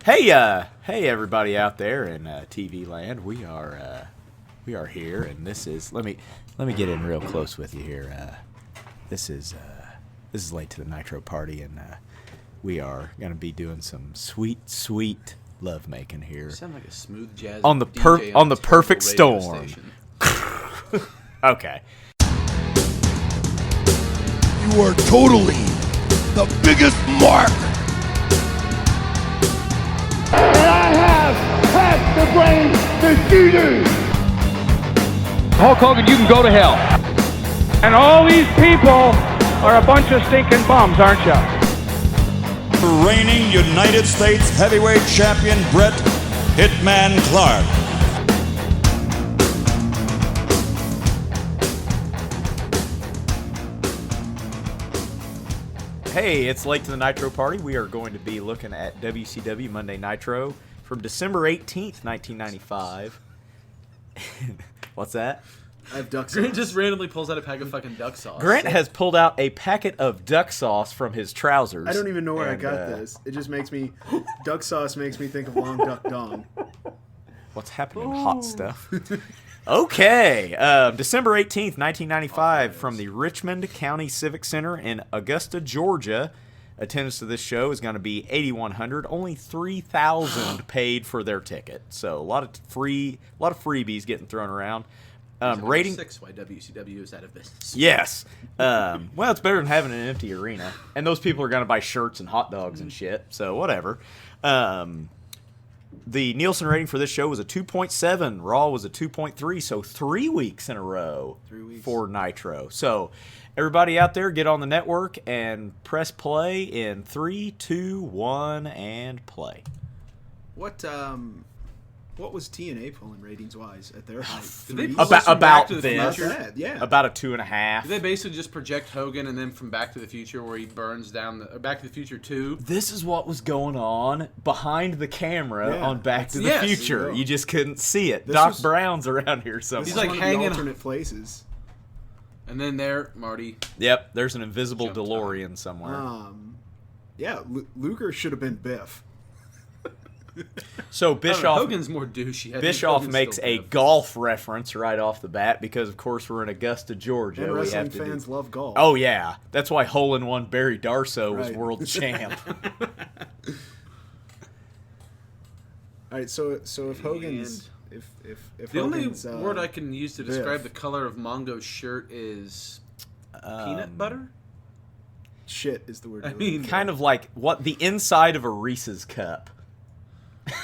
Hey, everybody out there in TV land. We are here, and this is let me get in real close with you here. This is late to the Nitro party, and we are gonna be doing some sweet love making here. You sound like a smooth jazz on the DJ on the perfect radio storm. station. Okay. You are totally the biggest mark. And I have half the brains that you do. Hulk Hogan, you can go to hell. And all these people are a bunch of stinking bums, aren't you? Reigning United States heavyweight champion Bret Hitman Clark. Hey, it's late to the Nitro party. We are going to be looking at WCW Monday Nitro from December 18th, 1995. What's that? I have duck sauce. Grant just randomly pulls out a pack of fucking duck sauce. Grant has pulled out a packet of duck sauce from his trousers. I don't even know where I got this. It just makes me... Duck sauce makes me think of Long Duck Dong. What's happening? Hot stuff. Okay. December 18th, 1995, from the Richmond County Civic Center in Augusta, Georgia. Attendance to this show is going to be 8,100. Only 3,000 paid for their ticket. So a lot of freebies getting thrown around. Rating 6 why WCW is out of business. Yes. Well, it's better than having an empty arena. And those people are going to buy shirts and hot dogs and shit. So whatever. The Nielsen rating for this show was a 2.7. Raw was a 2.3. So 3 weeks in a row for Nitro. So everybody out there, get on the network and press play in 3, 2, 1, and play. What was TNA pulling ratings wise at their height? Did they About Back to the this. Future? Yeah. About a 2.5. Did they basically just project Hogan and then from Back to the Future where he burns down the Back to the Future 2? This is what was going on behind the camera Yeah. on Back to the Yes. Future. You just couldn't see it. This Doc was- Brown's around here somewhere. This He's is like one hanging- of the alternate places. And then there, Marty. Yep, there's an invisible Jumped DeLorean somewhere. Yeah, Luger should have been Biff. So Bischoff Hogan's more douchey. I think Bischoff Hogan's makes still a Biff. golf reference right off the bat because, of course, we're in Augusta, Georgia. And We wrestling have to fans love golf. Oh yeah, that's why hole-in-one Barry Darso was Right. world champ. All right, so if Hogan's if The only Hogan's, word I can use to describe the Biff. color of Mongo's shirt is peanut butter? Shit is the word. I mean, Kind of like what the inside of a Reese's cup.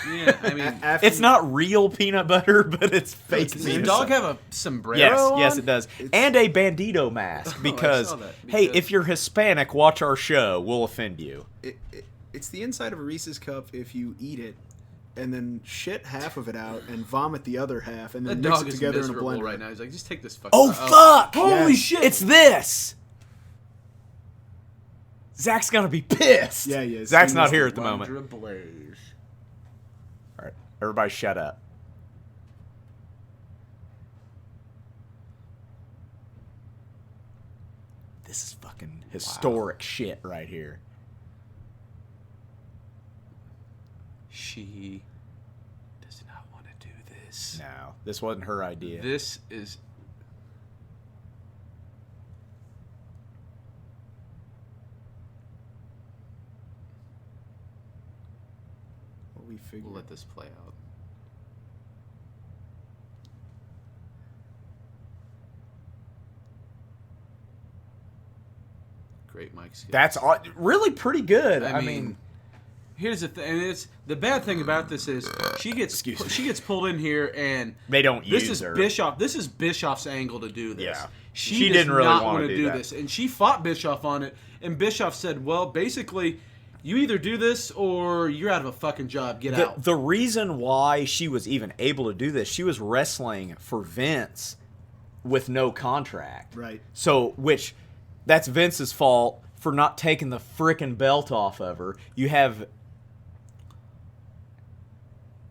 yeah, I mean, After It's not real peanut butter, but it's fake. does peanut the dog butter. have a sombrero Yes, on? yes, it does. And a bandito mask because, saw that. hey, Because- if you're Hispanic, watch our show. We'll offend you. It's the inside of a Reese's cup if you eat it, and then shit half of it out and vomit the other half, and That then mix dog it is together in a miserable blender. right now. He's like, just take this fucking... Oh, fuck! Holy Yes. shit! It's this! Zach's gonna be pissed. Yeah, he is. Zach's He not is here the at the moment. Wondra Blaze. All right, everybody shut up. This is fucking historic shit right here. She does not want to do this. No, this wasn't her idea. This is... What we figured. We'll let this play out. Great mic skills. That's really pretty good. I mean, here's the thing. And it's the bad thing about this is she gets pulled in here, and they don't this use is her. Bischoff. This is Bischoff's angle to do this. Yeah. She She does didn't really not wanna want to do do that. this, and she fought Bischoff on it. And Bischoff said, "Well, basically, you either do this or you're out of a fucking job. Get out." The reason why she was even able to do this, she was wrestling for Vince with no contract. Right. So, that's Vince's fault for not taking the frickin' belt off of her. You have...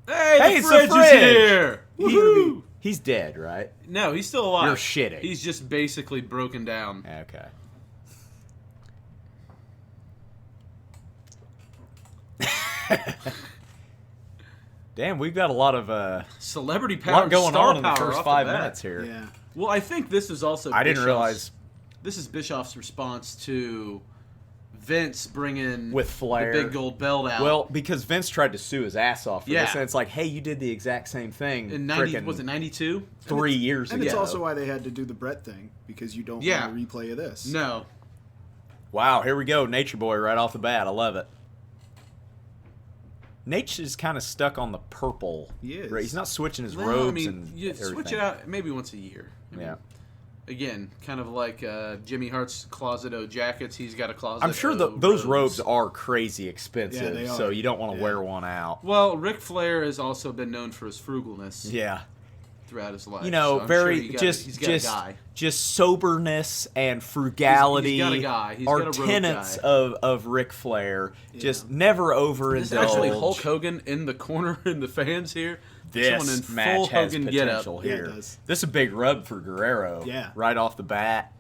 Hey, it's the the fridge fridge! is here. Woohoo! He's dead, right? No, he's still alive. You're shitting. He's just basically broken down. Okay. Damn, we've got a lot of Celebrity power, lot going star on in the power first off 5 bat. minutes here. Yeah. Well, I think this is also. I didn't Bischoff's- realize This is Bischoff's response to Vince bringing with Flair the big gold belt out. Well, because Vince tried to sue his ass off for Yeah. this, and it's like, hey, you did the exact same thing. in 90, frickin' was it 92? 3 years And ago? it's also why they had to do the Brett thing, because you don't Yeah. want a replay of this. No. Wow, here we go, Nature Boy right off the bat. I love it. Nature's kind of stuck on the purple. He is. Right? He's not switching his Well, robes I mean, and you everything. switch it out maybe once a year. I mean, Yeah. Again, kind of like Jimmy Hart's Closet O jackets. He's got a Closet I'm sure O those robes are crazy expensive, Yeah, they so are. you don't want to Yeah. wear one out. Well, Ric Flair has also been known for his frugalness Yeah. throughout his life. You know, so I'm very sure he's got a guy. just soberness and frugality He's got a guy. He's are got a road tenets guy. of Ric Flair. Just never overindulge. Is actually Hulk Hogan in the corner in the fans here? Someone This in match full has Hogan getup. potential Yeah, it here. does. This is a big rub for Guerrero. Yeah. Right off the bat.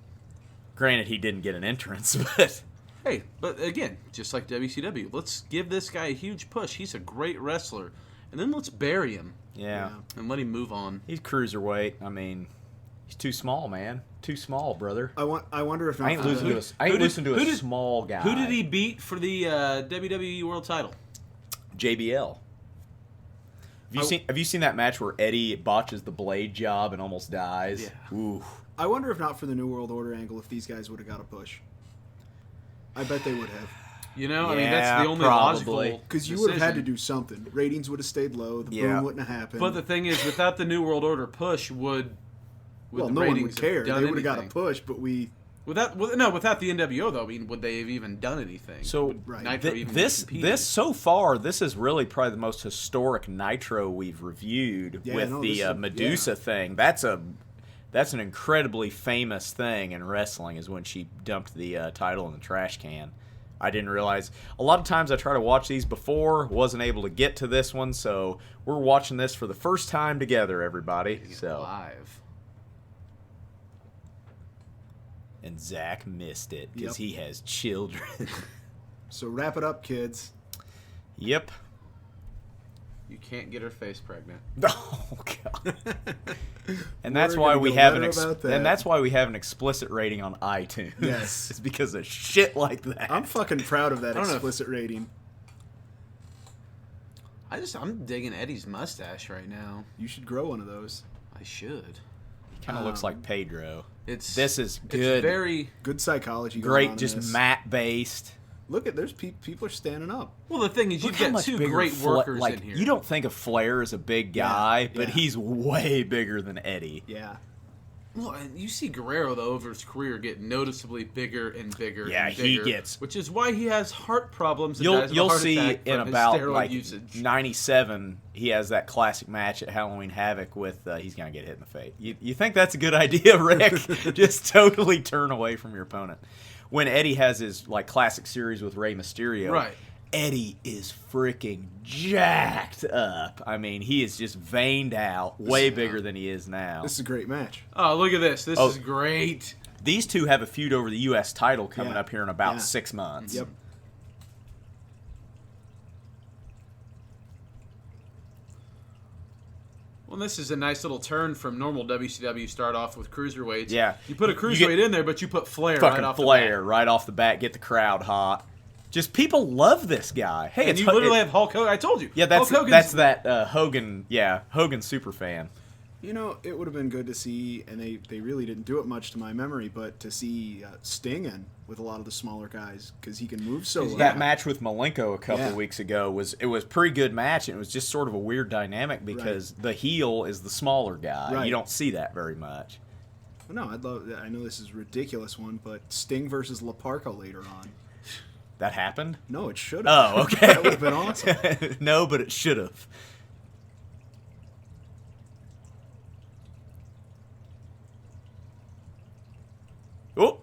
Granted, he didn't get an entrance, but Hey, but again, just like WCW, let's give this guy a huge push. He's a great wrestler. And then let's bury him yeah. and let him move on. He's cruiserweight. I mean, he's too small, man. Too small, brother. I wonder if not I ain't for losing the- to a, I ain't who did- losing to who a did- small guy. Who did he beat for the WWE World Title? JBL. Have you seen that match where Eddie botches the blade job and almost dies? Yeah. Ooh. I wonder if not for the New World Order angle, if these guys would have got a push. I bet they would have. You know, I mean, that's Yeah, the only probably. logical Because you would have had to decision. do something. Ratings would have stayed low. The Yeah. boom wouldn't have happened. But the thing is, without the New World Order push, would well, the no one would ratings have care. done They would have got a anything? push, but we... Without the NWO though, I mean, would they have even done anything? So Would Right. Nitro th- even this compete? this so far, this is really probably the most historic Nitro we've reviewed Yeah, with no, the this is- Medusa yeah. thing. That's an incredibly famous thing in wrestling. Is when she dumped the title in the trash can. I didn't realize. A lot of times I try to watch these before, wasn't able to get to this one, so we're watching this for the first time together, everybody. So live. and Zach missed it because Yep. he has children. So wrap it up, kids. Yep. You can't get her face pregnant. Oh god. And that's We're why gonna we go have better an about that. and that's why we have an explicit rating on iTunes. Yes. It's because of shit like that. I'm fucking proud of that I don't know. explicit rating. I'm digging Eddie's mustache right now. You should grow one of those. I should. Kind of looks like Pedro. This is good. It's very Good psychology going on Great, in just this. matte based. Look at there's people are standing up. well. The thing is, Look you've how got much two bigger great workers like, in here. You don't think of Flair as a big guy, but yeah. he's way bigger than Eddie. Yeah. Well, and you see Guerrero though over his career get noticeably bigger and bigger. Yeah, and he bigger, gets- which is why he has heart problems. And dies of a You'll heart see attack in from his about steroid like usage. 97, he has that classic match at Halloween Havoc with he's gonna get hit in the face. You think that's a good idea, Rick? Just totally turn away from your opponent. When Eddie has his like classic series with Rey Mysterio, Right. Eddie is freaking jacked up. I mean, he is just veined out, way bigger than he is now. This is a great match. Oh, look at this! This Oh. is great. These two have a feud over the U.S. title coming Yeah. up here in about Yeah. 6 months. Yep. Well, this is a nice little turn from normal WCW. Start off with cruiserweights. Yeah. You put a You cruiserweight get- in there, but you put Flair right Fucking off Flair the bat. right off the bat, get the crowd hot. Just people love this guy. Hey, And it's you Ho- literally it- have Hulk Hogan. I told you. yeah, Hulk Hogan's- that's that Hogan. Yeah, Hogan super fan. You know, it would have been good to see, and they really didn't do it much to my memory, but to see Sting in with a lot of the smaller guys because he can move so well. That match with Malenko a couple Yeah. weeks ago was pretty good match, and it was just sort of a weird dynamic because the heel is the smaller guy. Right. You don't see that very much. No, I know this is a ridiculous one, but Sting versus La Parka later on. That happened? No, it should have. Oh, okay. That would have been awesome. No, but it should have. Oh,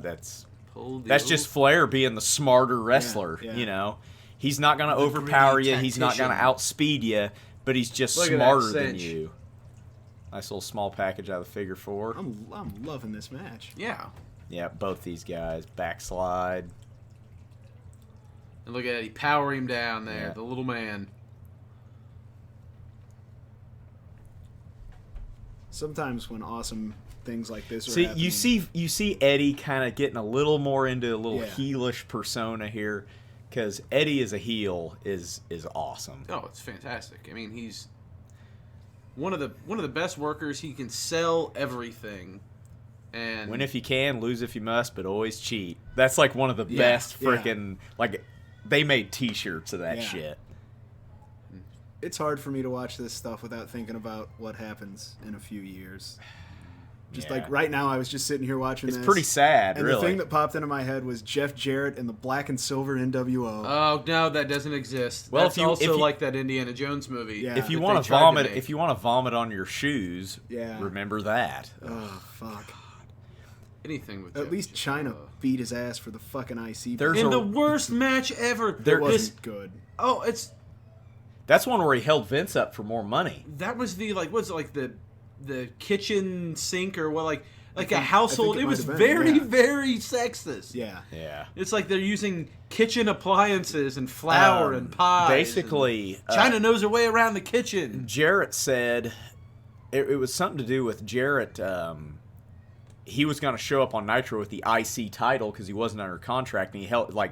that's Pulled the That's just old- Flair being the smarter wrestler. yeah. You know, he's not going to overpower gritty you. He's not going to tactician. outspeed you, but he's just Look at that smarter than cinch. you. Nice little small package out of the figure four. I'm loving this match. Yeah. Yeah, both these guys backslide. And look at it. He power him down there, Yeah. the little man. Sometimes when awesome things like this are See, happening, you see Eddie kind of getting a little more into a little Yeah. heelish persona here, because Eddie as a heel is awesome. Oh, it's fantastic. I mean, he's one of the best workers. He can sell everything. And Win if you can, lose if you must, but always cheat. That's like one of the best yeah. freaking like they made T-shirts of that Yeah. shit. it's hard for me to watch this stuff without thinking about what happens in a few years. Just Yeah. like right now, I was just sitting here watching It's this. pretty sad, And really. the thing that popped into my head was Jeff Jarrett and the black and silver NWO. Oh no, that doesn't exist. Well, That's if also you- like that Indiana Jones movie. Yeah. if you that want they to tried to vomit, make. if you want to vomit on your shoes, Yeah. remember that. Oh fuck! Anything with At Jeff least Jarrett. China beat his ass for the fucking IC. There's in a- the worst match ever. it there- wasn't good. Oh, it's That's one where he held Vince up for more money. that was the what's it like the kitchen sink or what like a think household. it It might was have been, very yeah. very sexist. Yeah. Yeah. It's like they're using kitchen appliances and flour and pies. Basically, and China knows her way around the kitchen. Jarrett said it was something to do with Jarrett. He was going to show up on Nitro with the IC title because he wasn't under contract, and he held like,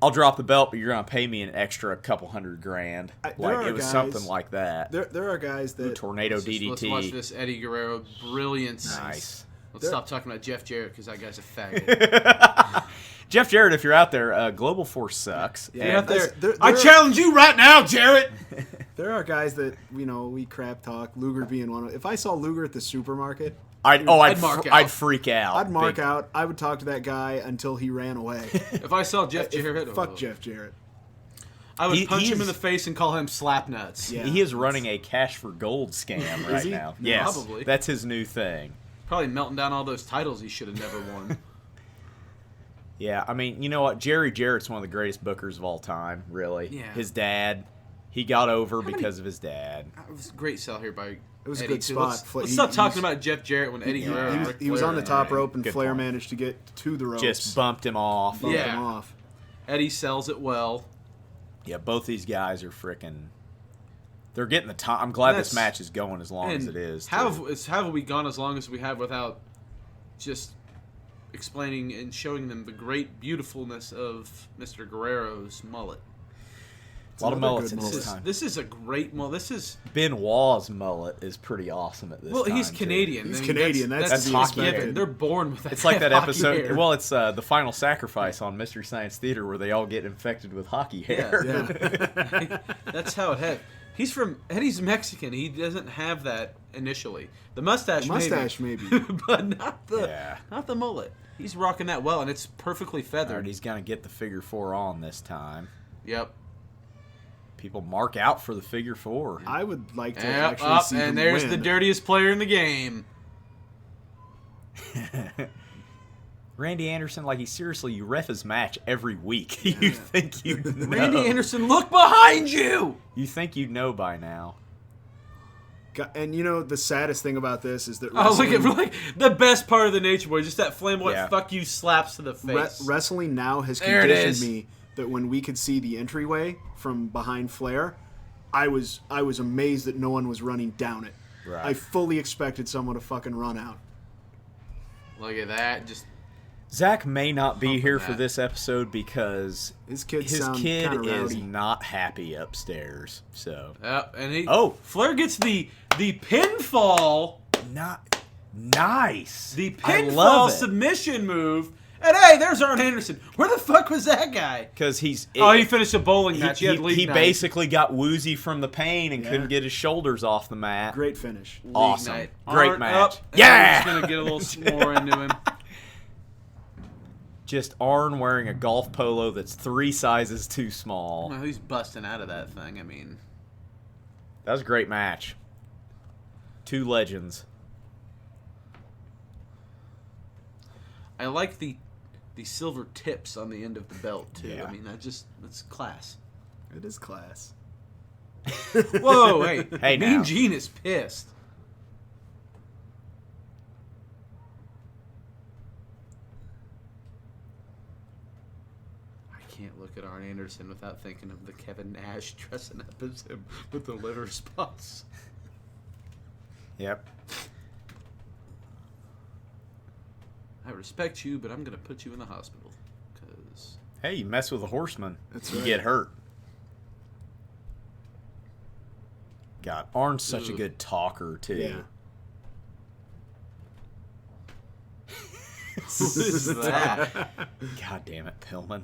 "I'll drop the belt, but you're going to pay me an extra couple $100,000." There Like are it was guys- something like that. There are guys that Tornado Let's DDT. watch this Eddie Guerrero brilliance. Nice. Let's stop talking about Jeff Jarrett because that guy's a faggot. Jeff Jarrett, if you're out there, Global Force sucks. Yeah. And out there. There- I there- challenge you right now, Jarrett. there are guys that we crap talk. Luger being one. If I saw Luger at the supermarket, I'd mark out. I'd freak out. I'd mark Big- out. I would talk to that guy until he ran away. If I saw Jeff Jarrett, Fuck Jeff Jarrett. I would He- punch him he's- in the face and call him Slapnuts. Yeah. He is running a cash for gold scam right he? now. No, Yes, probably. that's his new thing. Probably melting down all those titles he should have never won. Yeah, I mean, you know what? Jerry Jarrett's one of the greatest bookers of all time, really. Yeah. His dad, he got over many- because of his dad. It was a great sell here by It was a Eddie, good too. spot. Let's He- stop he talking was- about Jeff Jarrett when Eddie Guerrero. and Ric He was Flair on the were top there. rope, and Good Flair point. managed to get to the ropes. Just bumped him off. Bumped Yeah. him off. Eddie sells it well. Yeah, both these guys are freaking. They're getting the time. I'm glad this That's- match is going as long as And it is. How too. have we gone as long as we have without just explaining and showing them the great beautifulness of Mr. Guerrero's mullet? A lot of another mullets good in mullet. this time. This is a great mullet. This is Benoit's mullet is pretty awesome at this time. he's too. Given. He's Canadian, that's to be expected. given. They're born with that. It's like that hockey episode. hair. Well, it's the final sacrifice on Mystery Science Theater where they all get infected with hockey hair. Yeah. That's how it had. Eddie's Mexican. He doesn't have that initially. The mustache, maybe. but not the Yeah. not the mullet. He's rocking that well, and it's perfectly All feathered. right, he's gonna get the figure 4 on this time. Yep. People mark out for the figure 4. I would like to Yep, actually up, see him and there's win. the dirtiest player in the game. Randy Anderson, like you ref his match every week. You think you know? Randy Anderson, look behind you! You think you know by now? And the saddest thing about this is that Oh, look wrestling, at like the best part of the Nature Boy, just that flamboyant Yeah. fuck you slaps to the face. wrestling now has There it conditioned is. me that when we could see the entryway from behind Flair, I was amazed that no one was running down it. Right. I fully expected someone to fucking run out. Look at that, just Zach may not be Humping here for that. this episode because His kid his sound kid kinda is rowdy. not happy upstairs. So and he Oh. Flair gets the pinfall, not nice. the I pinfall love it. submission move. And hey, there's Arn Anderson. Where the fuck was that guy? Because he's He finished a bowling match. He, had league he night. basically got woozy from the pain and Yeah. couldn't get his shoulders off the mat. Great finish. League Awesome. night. Great Arn match. up, and Yeah! I'm just gonna get a little s'more into him. Just Arn wearing a golf polo that's 3 sizes too small. Well, he's busting out of that thing. I mean, That was a great match. 2 legends. I like the silver tips on the end of the belt too. Yeah. I mean, that's class. It is class. Whoa, hey, Hey, Mean now. Gene is pissed. I can't look at Arn Anderson without thinking of the Kevin Nash dressing up as him with the liver spots. Yep. I respect you, but I'm going to put you in the hospital. Because Hey, you mess with a horseman, That's you right. get hurt. God, Arn's such a Ugh. good talker, too. Yeah. who is that? God damn it, Pillman.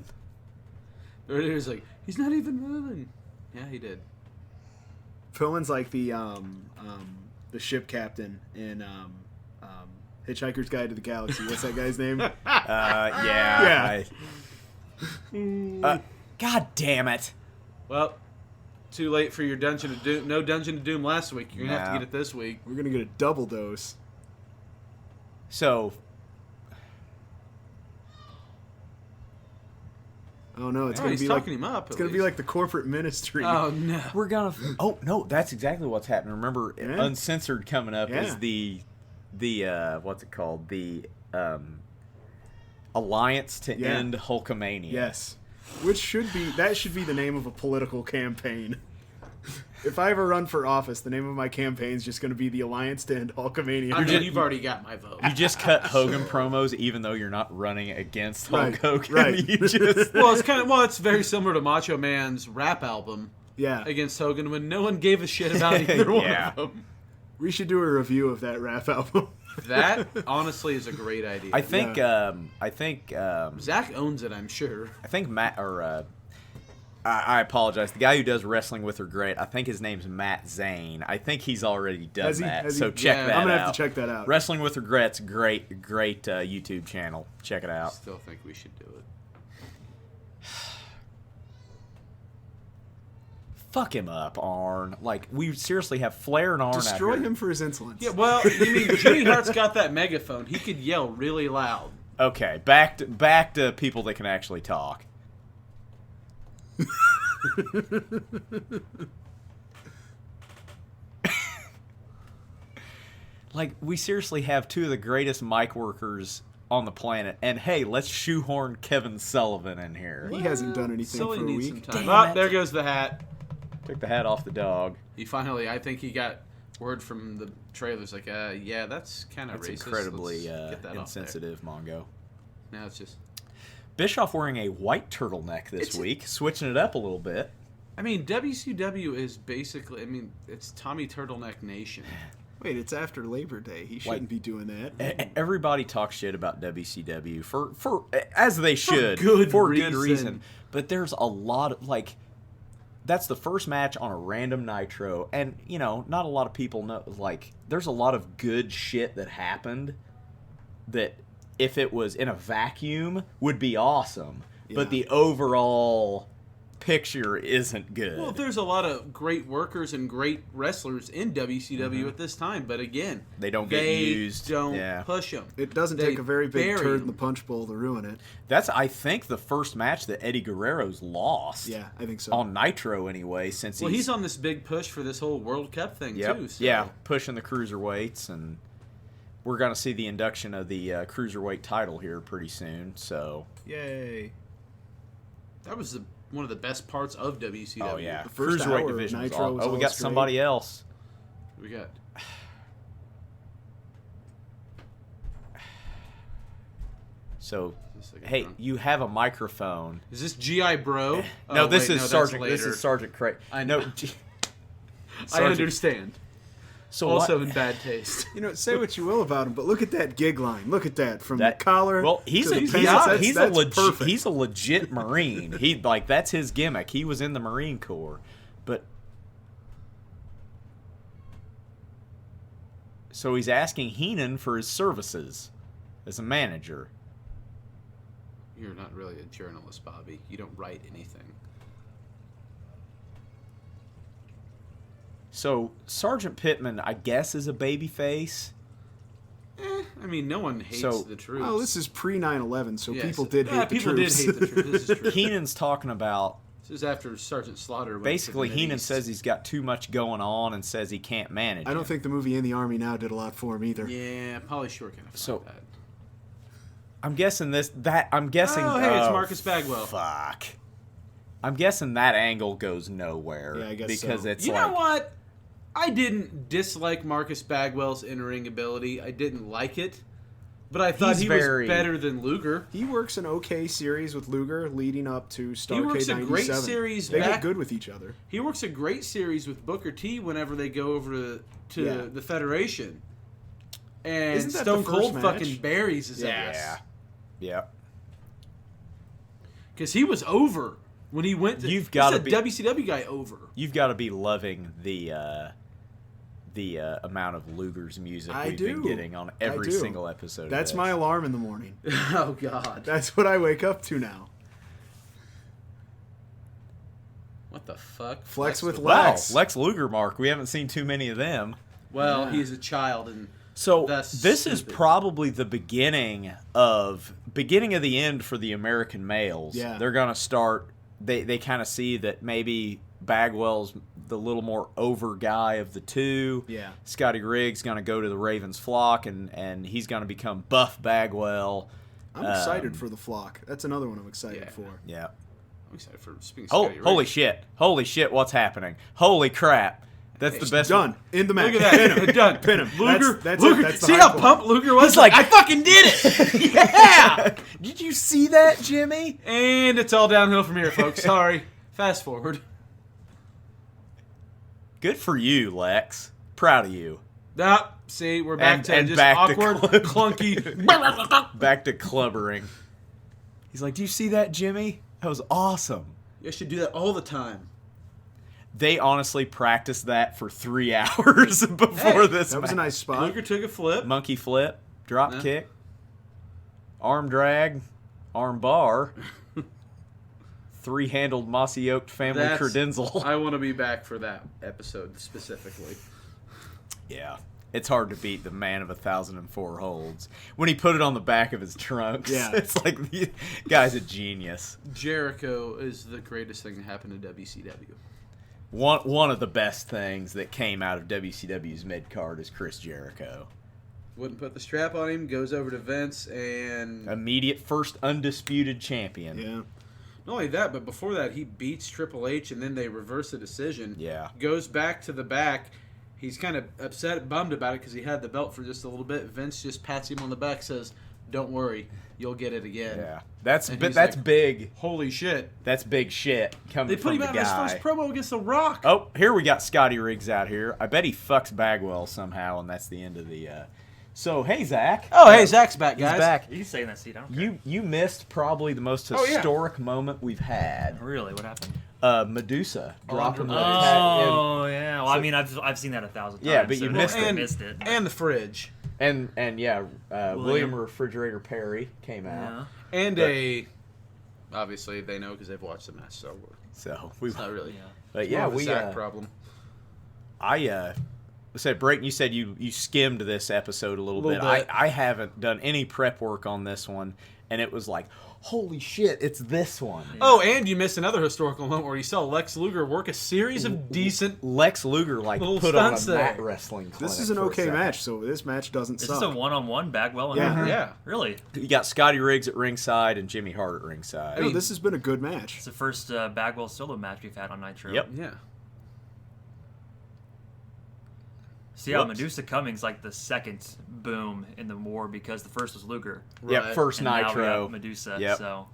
Earlier's like, he's not even moving. Yeah, he did. Pillman's like the ship captain in Hitchhiker's Guide to the Galaxy. What's that guy's name? Yeah. God damn it. Well, too late for your Dungeon of Doom. No Dungeon of Doom last week. You're going to have to Nah. get it this week. We're gonna get a double dose. So, Oh no, it's Oh, gonna he's be talking like him up. it's at gonna be least. like the corporate ministry. Oh, no. we're gonna... Oh, no, that's exactly what's happening. Remember, Yeah. Uncensored coming up Yeah. is the what's it called? The Alliance to Yeah. End Hulkamania. Yes, which should be the name of a political campaign. If I ever run for office, the name of my campaign is just going to be the Alliance to End Hulkamania. I mean, you've already got my vote. You just cut Hogan promos even though you're not running against Hulk Right, Hogan. right. You just... Well, it's very similar to Macho Man's rap album Yeah, against Hogan when no one gave a shit about either one Yeah. of them. we should do a review of that rap album. That honestly is a great idea. I think Zach owns it, I'm sure. I think Matt or I apologize. The guy who does Wrestling with Regret, I think his name's Matt Zane. I think he's already done Has he? that. Has he? So check Yeah, that out. I'm gonna have to check that out. Wrestling with Regret's great YouTube channel. Check it I out. still think we should do it. Fuck him up, Arn. Like, we seriously have Flair and Arn out Destroy here. him for his insolence. Yeah, well, you mean Jimmy Hart's got that megaphone. He could yell really loud. Okay, back to people that can actually talk. Like, we seriously have two of the greatest mic workers on the planet, and hey, let's shoehorn Kevin Sullivan in here. He hasn't done anything Sully for a needs week. some time. Damn Oh, it. there goes the hat. Took the hat off the dog. He finally, I think he got word from the trailers like, yeah, that's kind of That's racist. incredibly Let's get that off there. insensitive, Mongo. Now it's just, Bischoff wearing a white turtleneck this week, switching it up a little bit. I mean, WCW is basically, it's Tommy Turtleneck Nation. Wait, it's after Labor Day. He shouldn't be doing that. Everybody talks shit about WCW for as they should good good reason. reason. But there's a lot of that's the first match on a random Nitro, and not a lot of people know. Like, there's a lot of good shit that happened that if it was in a vacuum would be awesome. But Yeah. the overall picture isn't good. Well, there's a lot of great workers and great wrestlers in WCW at this time, but again, They don't get used. Don't Yeah. push them. It doesn't They take a very big bury turd in the him. punch bowl to ruin it. That's, I think, the first match that Eddie Guerrero's lost. Yeah, I think so. On Nitro, anyway, since Well, he's on this big push for this whole World Cup thing Yep. too. So. Yeah, pushing the cruiserweights, and we're going to see the induction of the cruiserweight title here pretty soon. So, Yay. that was one of the best parts of WCW. oh yeah, The first cruiserweight hour of division was Nitro all. was Oh, we all got straight. somebody else. We got. So, Just a second, hey, John. you have a microphone. Is this GI Bro? No, Oh, this wait, is no, that's Sergeant. This later. is Sergeant Craig. I know. No, I Sergeant- understand. So Also what- in bad taste. Say what you will about him, but look at that gig line. Look at that from That- the collar. Well, he's to a the he's, pants. a, That's- he's a that's legit perfect. he's a legit Marine. That's his gimmick. He was in the Marine Corps, but so he's asking Heenan for his services as a manager. You're not really a journalist, Bobby. You don't write anything. So Sergeant Pittman, I guess, is a babyface. I mean, no one hates So- the truth. Well, this is pre 9/11, so Yes. people did hate the people troops. did hate the truth. This is true. Heenan's talking about This is after Sergeant Slaughter. Went basically to the Heenan Mideast. says he's got too much going on and says he can't manage. I don't him. think the movie In the Army Now did a lot for him either. Yeah, Polly Shore can So- afford that. I'm guessing I'm guessing. Oh, hey, it's Marcus Bagwell. Fuck. I'm guessing that angle goes nowhere. Yeah, I guess because so. it's You like know what? I didn't dislike Marcus Bagwell's in-ring ability. I didn't like it. But I thought He's he very- was better than Luger. He works an okay series with Luger leading up to Starrcade works a 97. great series They back- get good with each other. He works a great series with Booker T whenever they go over to Yeah. the Federation. And Isn't that Stone the first Cold match? fucking buries his Yeah. ass. Yeah. Because he was over when he went to... You've gotta this be- is a WCW guy over. You've got to be loving the amount of Luger's music I we've do. been getting on I every do. single episode. of That's this. my alarm in the morning. Oh, God. That's what I wake up to now. What the fuck? Flex with Wow, Lex. Lex Luger, Mark. We haven't seen too many of them. Well, Yeah. he's a child, and So That's this is stupid. probably the beginning of the end for the American males. Yeah. They're gonna start. They kind of see that maybe Bagwell's the little more over guy of the two. Yeah. Scotty Riggs gonna go to the Ravens flock, and he's gonna become Buff Bagwell. I'm excited for the flock. That's another one I'm excited Yeah. for. Yeah. I'm excited for speaking of Oh, Scotty holy Riggs. shit! Holy shit! What's happening? Holy crap! That's the best. Done. In the match. Look at that. Done. Pin him. Luger. That's Luger. it. That's the See high how point. pumped Luger was? He's like, I fucking did it. Yeah. Did you see that, Jimmy? And it's all downhill from here, folks. Sorry. Fast forward. Good for you, Lex. Proud of you. Ah, see, we're back And- to and just back to awkward, clunky. Back to clubbering. He's like, "Do you see that, Jimmy? That was awesome." You should do that all the time. They honestly practiced that for 3 hours before Hey, this. That was a match. nice spot. Luger took a flip. Monkey flip, drop Yeah. kick, arm drag, arm bar, 3-handled mossy oaked family credenzel. I want to be back for that episode specifically. Yeah. It's hard to beat the man of 1,004 holds. When he put it on the back of his trunks, Yeah. it's like the guy's a genius. Jericho is the greatest thing to happen to WCW. One of the best things that came out of WCW's mid-card is Chris Jericho. Wouldn't put the strap on him, goes over to Vince, and Immediate first undisputed champion. Yeah. not only that, but before that, he beats Triple H, and then they reverse the decision. Yeah. Goes back to the back. He's kind of upset, bummed about it because he had the belt for just a little bit. Vince just pats him on the back, says, "Don't worry, you'll get it again." Yeah. That's And bi- he's that's like, big. Holy shit! That's big shit coming They put from him the out in his guy. first promo against The Rock. Oh, here we got Scotty Riggs out here. I bet he fucks Bagwell somehow, and that's the end of the. So hey, Zach. Oh, hey, Zach's back, guys. He's back. You can stay in that seat. I don't care. You missed probably the most Oh, yeah. historic moment we've had. Really? What happened? Medusa dropping the Andre- tag Oh, yeah. Well, I mean, I've seen that 1,000 times. Yeah, but you so missed I it. missed it. And the fridge. and yeah, William Refrigerator Perry came out. Yeah. And But- obviously, they know because they've watched the match, so So we. it's not really. Yeah. But It's yeah, more of a we. Zach problem. I said, Brayton, you said you skimmed this episode a little bit. Little bit. I haven't done any prep work on this one, and it was like, holy shit, it's this one. Oh, and you missed another historical moment where you saw Lex Luger work a series of decent. Lex Luger Little put on a stunts there. mat wrestling clinic. This is an for a okay second. match, so this match doesn't Is suck. this a one-on-one Bagwell? And Yeah. Luger? Yeah. Really? You got Scotty Riggs at ringside and Jimmy Hart at ringside. No, this has been a good match. It's the first Bagwell solo match we've had on Nitro. Yep. Yeah. See how Whoops. Medusa Cummings like the second boom in the war because the first was Luger. Yep, Right. first And now we Nitro. have Medusa. Yep. So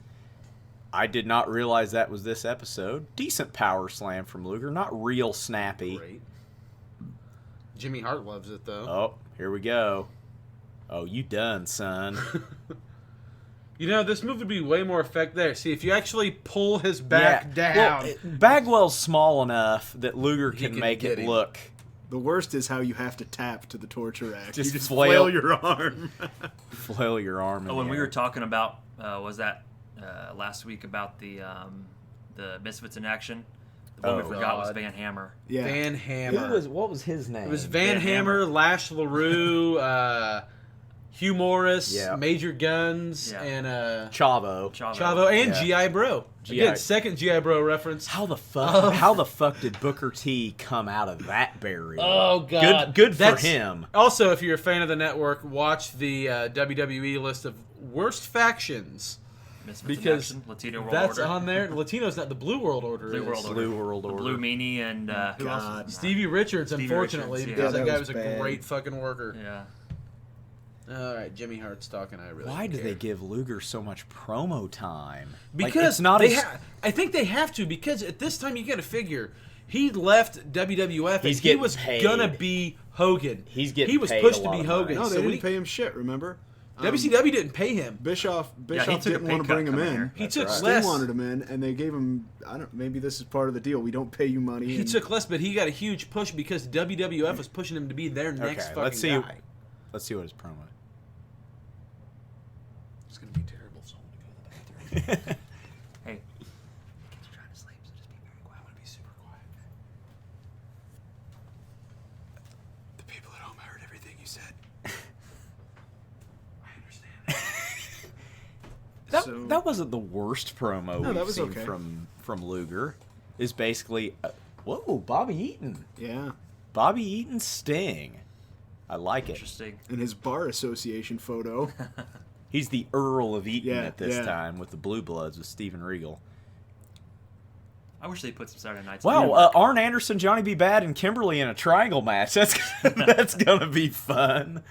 I did not realize that was this episode. Decent power slam from Luger, not real snappy. Great. Jimmy Hart loves it though. Oh, here we go. Oh, you done, son. You know, this move would be way more effective there. See, if you actually pull his back down. Well, Bagwell's small enough that Luger He can can make get it him. look. The worst is how you have to tap to the torture act. Just you just flail- flail your arm. Flail your arm. In when the we air. were talking about was that last week about the Misfits in Action? The one Oh, we forgot was God. Van Hammer. Yeah. Van Hammer. What was his name? It was Van Van Hammer, Lash LaRue, Hugh Morris, Yeah. Major Guns, Yeah. and Chavo. Chavo, and Yeah. G.I. Bro. G.I. Again, second G.I. Bro reference. How the fuck? How the fuck did Booker T come out of that burial? Oh, God. Good for That's- him. Also, if you're a fan of the network, watch the WWE list of worst factions. Misfits Because in Action, Latino World That's Order. on there. Latino's not the Blue World Order. Blue is. World Order. Blue World The Order. Blue Meanie and who God. else? Stevie Richards, Stevie unfortunately, Richards, yeah. because Yeah, that that guy was was a bad. great fucking worker. Yeah. All right, Jimmy Hart's talking. I really. Why don't do care. they give Luger so much promo time? Because it's not they as... I think they have to, because at this time you got to figure he left WWF and he was paid. gonna be Hogan. He was paid pushed a to lot be of Hogan. money. No, they so didn't pay him shit. Remember? WCW didn't pay him. Bischoff took a didn't pay want to cut bring him coming in. here. He took Sting less. wanted him in, and they gave him. Maybe this is part of the deal. We don't pay you money. He took less, but he got a huge push because WWF was pushing him to be their next fucking let's see. guy. Let's see what his promo. It's gonna be terrible. So I'm gonna go to the bathroom. Hey, kids are trying to sleep, so just be very quiet. I want to be super quiet. The people at home heard everything you said. I understand. That wasn't the worst promo No, that we've was seen okay. from Luger. Is basically, whoa, Bobby Eaton. Yeah, Bobby Eaton Sting. I like it. Interesting. and his bar association photo. He's the Earl of Eaton Yeah, at this yeah. time with the Blue Bloods with Steven Regal. I wish they put some Saturday nights. Wow, on. Arn Anderson, Johnny B. Bad, and Kimberly in a triangle match. That's gonna be fun.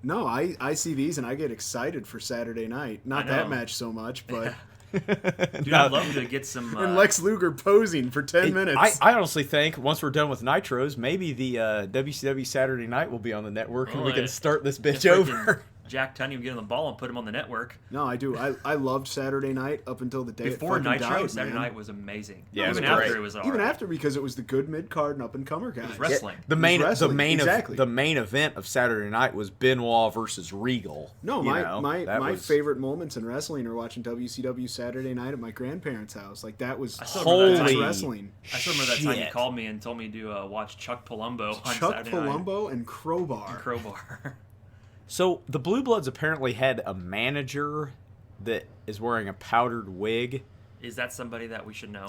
No, I see these and I get excited for Saturday night. Not I know. that match so much, but Dude, I'd love to get some. and Lex Luger posing for 10 minutes. I honestly think once we're done with Nitros, maybe the WCW Saturday Night will be on the network, and we can start this bitch over. Jack Tunney would get on the ball and put him on the network. No, I do. I loved Saturday night up until the day Before it fucking Nitro, died, Saturday man. Night was amazing. Yeah, it was even great. after it was Even alright. after, because it was the good mid card and up and comer guys. It was wrestling. The main exactly. the main event of Saturday Night was Benoit versus Regal. No, my was favorite moments in wrestling are watching WCW Saturday night at my grandparents' house. Like that was I still remember that that's time. wrestling. I still remember that time you Shit. called me and told me to watch Chuck Palumbo on Chuck Saturday night. Palumbo and Crowbar. Crowbar. So the Blue Bloods apparently had a manager that is wearing a powdered wig. Is that somebody that we should know?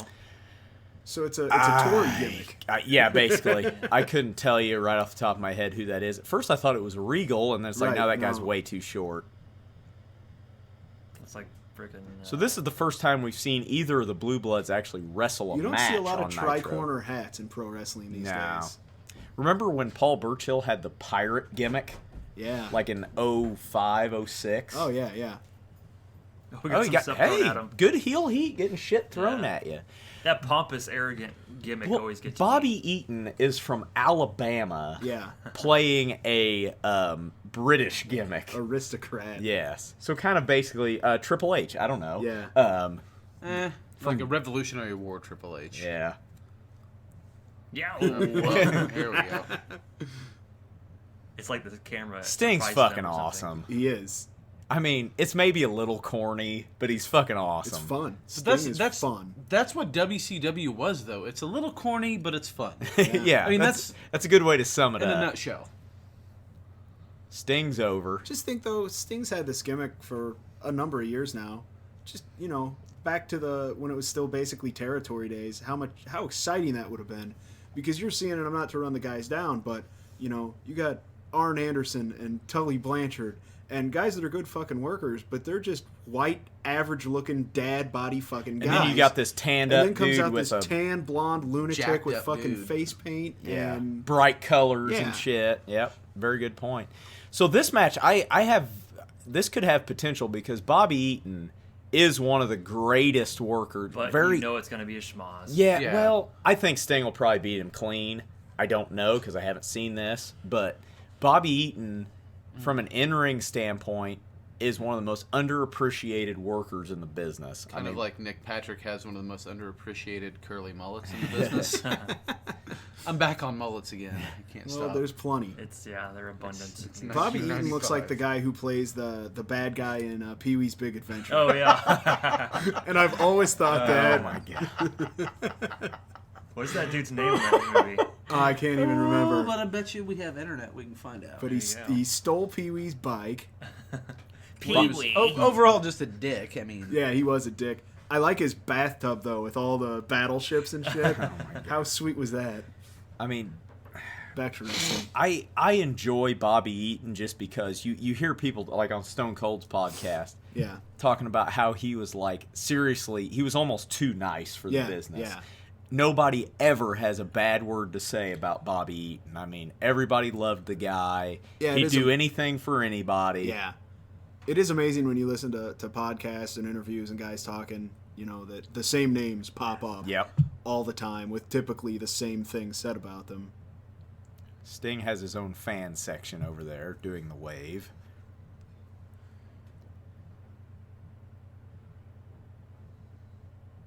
So it's a tour gimmick. Yeah, basically. I couldn't tell you right off the top of my head who that is. At first I thought it was Regal, and then it's like, Right, no, that guy's no. way too short. It's like freaking. So this is the first time we've seen either of the Blue Bloods actually wrestle a You don't match see a lot of on tri-corner hats in pro wrestling these No. days. Remember when Paul Burchill had the pirate gimmick? Yeah. Like in 05, 06? Oh yeah, yeah. We got Oh, some you got, stuff thrown hey, at him. good heel heat getting shit thrown Yeah. at you. That pompous, arrogant gimmick Well, always gets Bobby you. Eaton is from Alabama, Yeah. playing a British gimmick. Aristocrat. Yes. So kind of basically Triple H. I don't know. Yeah. Like a Revolutionary War Triple H. Yeah. Yeah. Whoa, here we go. It's like the camera. Sting's surprises fucking them or something. awesome. He is. I mean, it's maybe a little corny, but he's fucking awesome. It's fun. But Sting is that's fun. That's what WCW was, though. It's a little corny, but it's fun. Yeah. I mean, that's a good way to sum it In up. a nutshell. Sting's over. Just think though, Sting's had this gimmick for a number of years now. Just back to when it was still basically territory days. How exciting that would have been, because you're seeing it. I'm not to run the guys down, but you got Arn Anderson and Tully Blanchard and guys that are good fucking workers, but they're just white, average-looking dad body fucking guys. And then you got this tanned and up then comes dude out with this a tan blonde lunatic Jacked with up fucking dude. face paint and bright colors Yeah. and shit. Yep, very good point. So this match, this could have potential because Bobby Eaton is one of the greatest workers. But very, you know it's going to be a schmoz. yeah, Yeah. well, I think Sting will probably beat him clean. I don't know because I haven't seen this, but Bobby Eaton, from an in-ring standpoint, is one of the most underappreciated workers in the business. Kind of like Nick Patrick has one of the most underappreciated curly mullets in the business. I'm back on mullets again. I can't well, stop. there's plenty. They're abundant. It's Bobby Eaton 1995. looks like the guy who plays the bad guy in Pee-wee's Big Adventure. Oh yeah. And I've always thought that. Oh my god! What's that dude's name in that movie? I can't even Oh, remember. but I bet you we have internet. We can find out. But you go. he stole Pee-wee's bike. Pee-wee. Overall, just a dick. I mean, Yeah, he was a dick. I like his bathtub, though, with all the battleships and shit. Oh How sweet was that? I mean, Back to wrestling. I enjoy Bobby Eaton just because you hear people like on Stone Cold's podcast Yeah. talking about how he was like seriously he was almost too nice for the Yeah, business. yeah. nobody ever has a bad word to say about Bobby Eaton. I mean, everybody loved the guy. Yeah, He'd do anything for anybody. Yeah. It is amazing when you listen to podcasts and interviews and guys talking, that the same names pop up all the time with typically the same thing said about them. Sting has his own fan section over there doing the wave.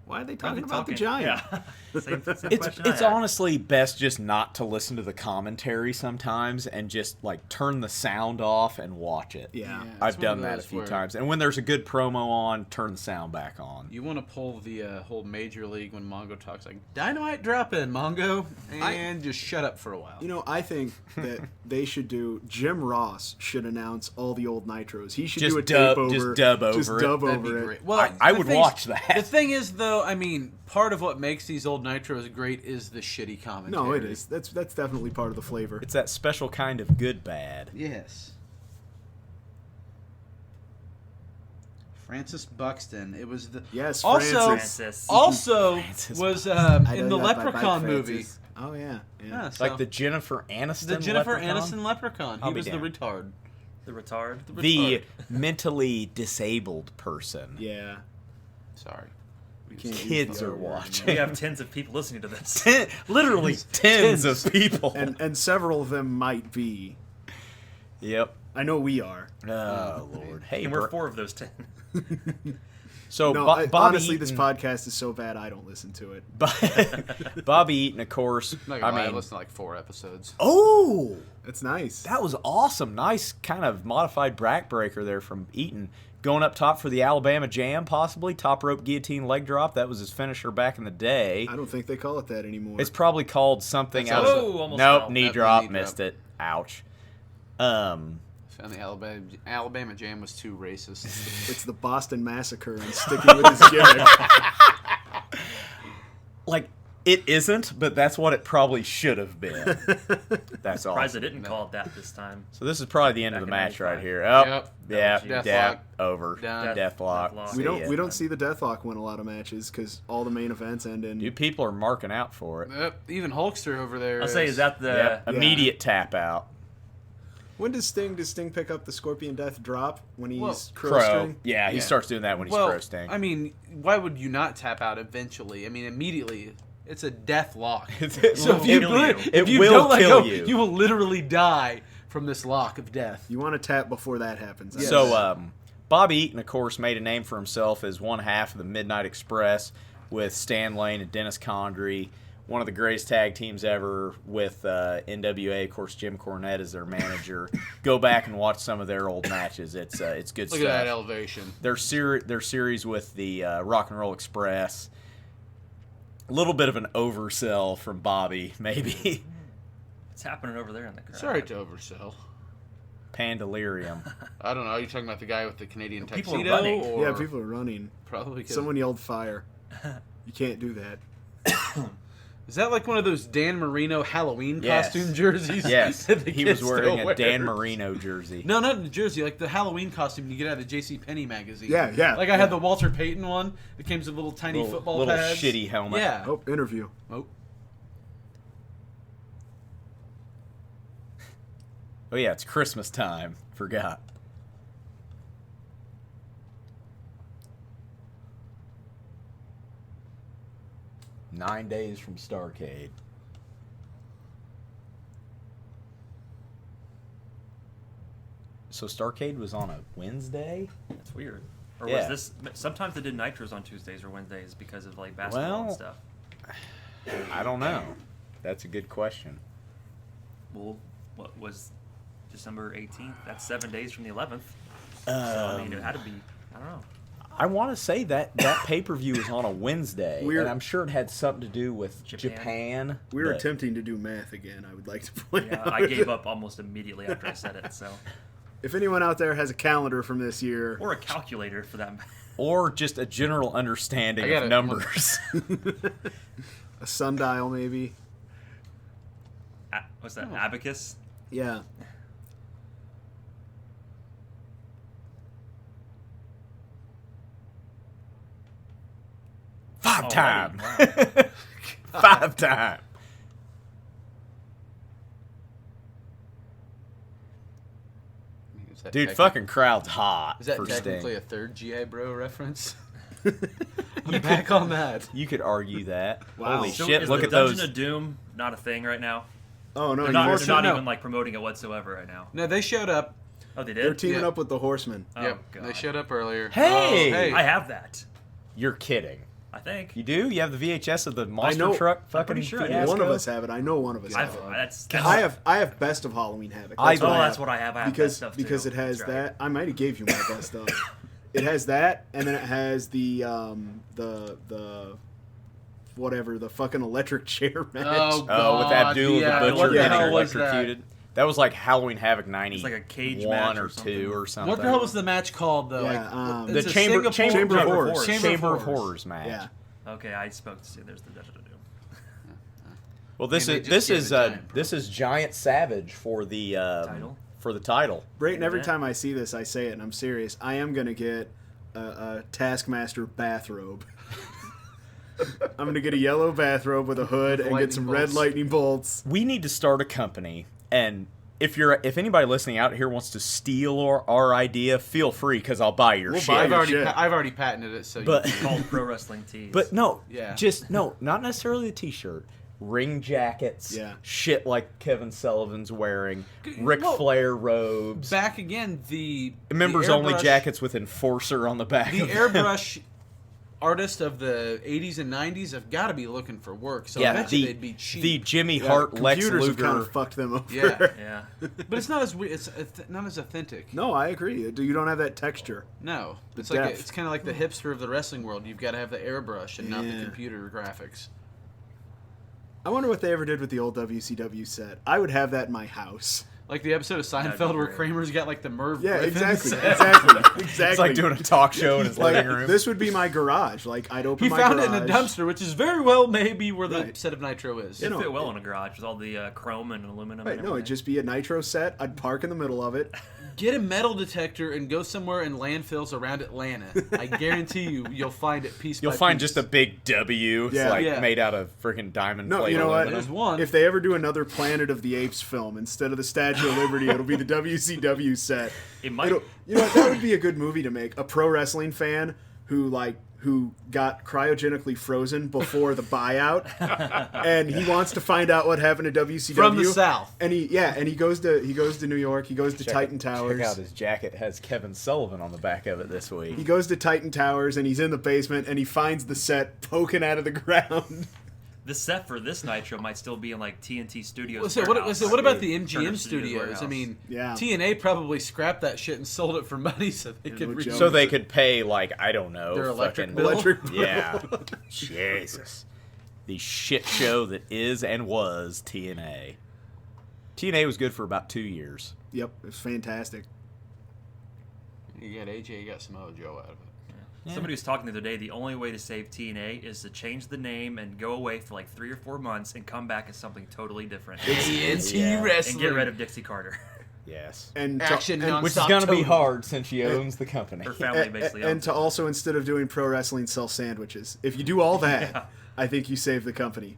Why are they talking about the Giant? Yeah. same It's honestly best just not to listen to the commentary sometimes and just like turn the sound off and watch it. Yeah. I've done that a few times. And when there's a good promo on, turn the sound back on. You want to pull the whole Major League when Mongo talks like, Dynamite drop in, Mongo, and just shut up for a while. I think that they should do, Jim Ross should announce all the old Nitros. He should Just do a dub- tape over. just dub over Just it. dub That'd be over it. great. Well, I the would thing's- watch that. The thing is, though, I mean, part of what makes these old Nitros great is the shitty commentary. No, it is. That's definitely part of the flavor. It's that special kind of good bad. Yes. Francis Buxton. It was the Yes, also Francis. also Francis was I in know the that by Leprechaun Francis. movie. Oh, yeah. Yeah, so Like the Jennifer Aniston the Jennifer Leprechaun? Aniston Leprechaun. I'll He be was the damned. retard. The retard. The mentally disabled person. Yeah. Sorry. We can't use Kids the are R word. watching. We have tens of people listening to this. Literally tens of people. And several of them might be. Yep. I know we are. Oh, Lord. Hey, And we're 4 of those 10. So No, Bobby honestly, Eaton, this podcast is so bad I don't listen to it. Bobby Eaton, of course. I'm not gonna lie, I mean, listened to like 4 episodes. oh, That's nice. that was awesome. Nice kind of modified backbreaker there from Eaton. Going up top for the Alabama Jam, possibly. Top rope guillotine leg drop. That was his finisher back in the day. I don't think they call it that anymore. It's probably called something That's else. also- Oh, almost Nope, fell. knee Yep, drop. knee Missed drop. it. Ouch. Found the Alabama Jam was too racist. It's the Boston Massacre and sticking with his gimmick. Like, it isn't, but that's what it probably should have been. That's Surprised they awesome. didn't call it that this time. So this is probably the end of the Back in match right 95. here. Oh, Yep. yeah, Deathlock. yeah, over. Done. Deathlock. Deathlock. See We ya. don't see the Deathlock win a lot of matches because all the main events end in. You people are marking out for it. Yep, even Hulkster over there. I'll say, is that the... Yep. Immediate tap out. When does Sting pick up the Scorpion Death drop when he's Well, crow Crow. string? Yeah, he starts doing that when he's Well, crow sting. I mean, why would you not tap out eventually? I mean, immediately. It's a death lock. It So if you, kill you. if you will don't let kill go, you. you will literally die from this lock of death. You want to tap before that happens. Yes. So, Bobby Eaton, of course, made a name for himself as one half of the Midnight Express with Stan Lane and Dennis Condrey. One of the greatest tag teams ever with NWA. Of course, Jim Cornette is their manager. Go back and watch some of their old matches. It's good Look stuff. at that elevation. Their series with the Rock and Roll Express. A little bit of an oversell from Bobby, maybe. What's happening over there in the crowd? Sorry to oversell. Pandalirium. I don't know. Are you talking about the guy with the Canadian People are tuxedo? running. Or Yeah, people are running. probably 'cause- Someone yelled fire. You can't do that. Is that like one of those Dan Marino Halloween Yes. costume jerseys? Yes, that the he was kids wearing still a wear? Dan Marino jersey. No, not the jersey. Like the Halloween costume you get out of the J.C. Penney magazine. Yeah. Like I had the Walter Payton one. It came with little tiny football little pads. shitty helmet. Yeah. Oh, interview. Oh. Oh yeah, it's Christmas time. Forgot. "9 days from Starrcade." So Starrcade was on a Wednesday? That's weird. Or Yeah. was this... Sometimes they did Nitros on Tuesdays or Wednesdays because of, like, basketball and Well- stuff. I don't know. That's a good question. Well, what was December 18th? That's 7 days from the 11th. So, I mean, it had to be... I don't know. I want to say that pay-per-view was on a Wednesday, We're- and I'm sure it had something to do with Japan. Japan. We were but- attempting to do math again, I would like to point Yeah, out. I gave up almost immediately after I said it, so... If anyone out there has a calendar from this year, Or a calculator, for that matter. or just a general I understanding got of it. numbers. a sundial maybe. What's that, abacus? Yeah. Five time. Wow. 5-time. Is that Dude, techni- fucking crowd's hot. Is that for technically Sting. a third GI Bro reference? I'm back on that. You could argue that. Wow. Holy So shit! is Look the at Dungeon those. of Doom not a thing right now? Oh no, They're not, you they're not no. even like promoting it whatsoever right now. No, they showed up. Oh, they they're did. teaming Yeah. up with the Horsemen. Oh, Yep, God. they showed up earlier. Hey! Oh, hey. I have that. You're kidding. I think. You do? You have the VHS of the monster know. truck? I'm Fucking pretty sure I do. fiasco? One of us have it. I know one of us I've, have it. that's I have Best of Halloween Havoc. I- That's Oh, what I that's have. what I have. I have because that stuff because too. it has That's right. that. I might have gave you my best of. It has that, and then it has the whatever, the fucking electric chair match. Oh, Oh, with God, Abdul yeah. the Butcher What the getting hell was that? electrocuted. That was like Halloween Havoc 90. It's like a cage one match or or something. 2 or something. What the hell was the match called, though? Yeah, Like, the it's a Chamber Singapore- of Horrors. Chamber of Horrors Horrors. match. Yeah. Okay, I spoke to see. There's the Dungeon of Doom. Well, this I mean, is they this just gave is it Giant Pro. this is Giant Savage for the Title? for the title. Brayton, every Yeah. time I see this, I say it, and I'm serious. I am gonna get a Taskmaster bathrobe. I'm gonna get a yellow bathrobe with a hood and Lightning get some bolts. red lightning bolts. We need to start a company, and if anybody listening out here wants to steal our idea, feel free because I'll buy your We'll shit. buy I've your already, shit. I've already patented it, so But- you It's called Pro Wrestling Tees. But no, Yeah. not necessarally a T-shirt. Ring jackets, Yeah. shit like Kevin Sullivan's wearing, Ric Well, Flair robes, back again, the members the only airbrush- jackets with enforcer on the back. The of them. airbrush artists of the 80s and 90s have got to be looking for work, so I Yeah, bet you the they'd be cheap. the Jimmy Yeah, Hart Lex computers have kind Luger. of fucked them over. Yeah. yeah. But it's not as it's not as authentic. No, I agree. You don't have that texture. No, it's depth. like it's kind of like the hipster of the wrestling world. You've got to have the airbrush and not the Yeah. computer graphics. I wonder what they ever did with the old WCW set. I would have that in my house. Like the episode of That'd Seinfeld be where great. Kramer's got like the Merv. Yeah, Griffin exactly, set. exactly. It's like doing a talk show in his Like, living room. this would be my garage. Like I'd open He my found garage. it in a dumpster, which is very well maybe where the Right. set of Nitro is. You It'd know, fit well in a garage with all the chrome and aluminum. Right, and no, it'd everything. just be a Nitro set. I'd park in the middle of it. Get a metal detector and go somewhere in landfills around Atlanta. I guarantee you'll find it piece You'll by find piece. just a big W, Yeah. like Yeah. made out of freaking diamond No, plate. you know what? There's one. If they ever do another Planet of the Apes film, instead of the Statue of Liberty, it'll be the WCW set. It might. You know what? That would be a good movie to make. A pro wrestling fan who got cryogenically frozen before the buyout, and he wants to find out what happened to WCW From the South. And he goes to New York. He goes to Titan Towers. Check out his jacket. It has Kevin Sullivan on the back of it this He week. goes to Titan Towers, and he's in the basement, and he finds the set poking out of the ground. The set for this Nitro might still be in like TNT Studios. So warehouse. what about the Turner MGM Studios studios? warehouse. I mean, Yeah. TNA probably scrapped that shit and sold it for money so they could no re- joke. So they could pay like I don't know, Their electric fucking bill? Electric bill. Yeah, Jesus, the shit show that is and was TNA. TNA was good for about 2 years. Yep, it was fantastic. You got AJ, you got Samoa Joe out of it. Somebody was talking the other day. The only way to save TNA is to change the name and go away for like 3 or 4 months and come back as something totally different. TNT Yeah. wrestling. And get rid of Dixie Carter. Yes, And to- Action and- non- which is Stop gonna be Toby. hard since she owns the company. Her family basically. and owns to it. also, instead of doing pro wrestling, sell sandwiches. If you do all that, Yeah. I think you save the company.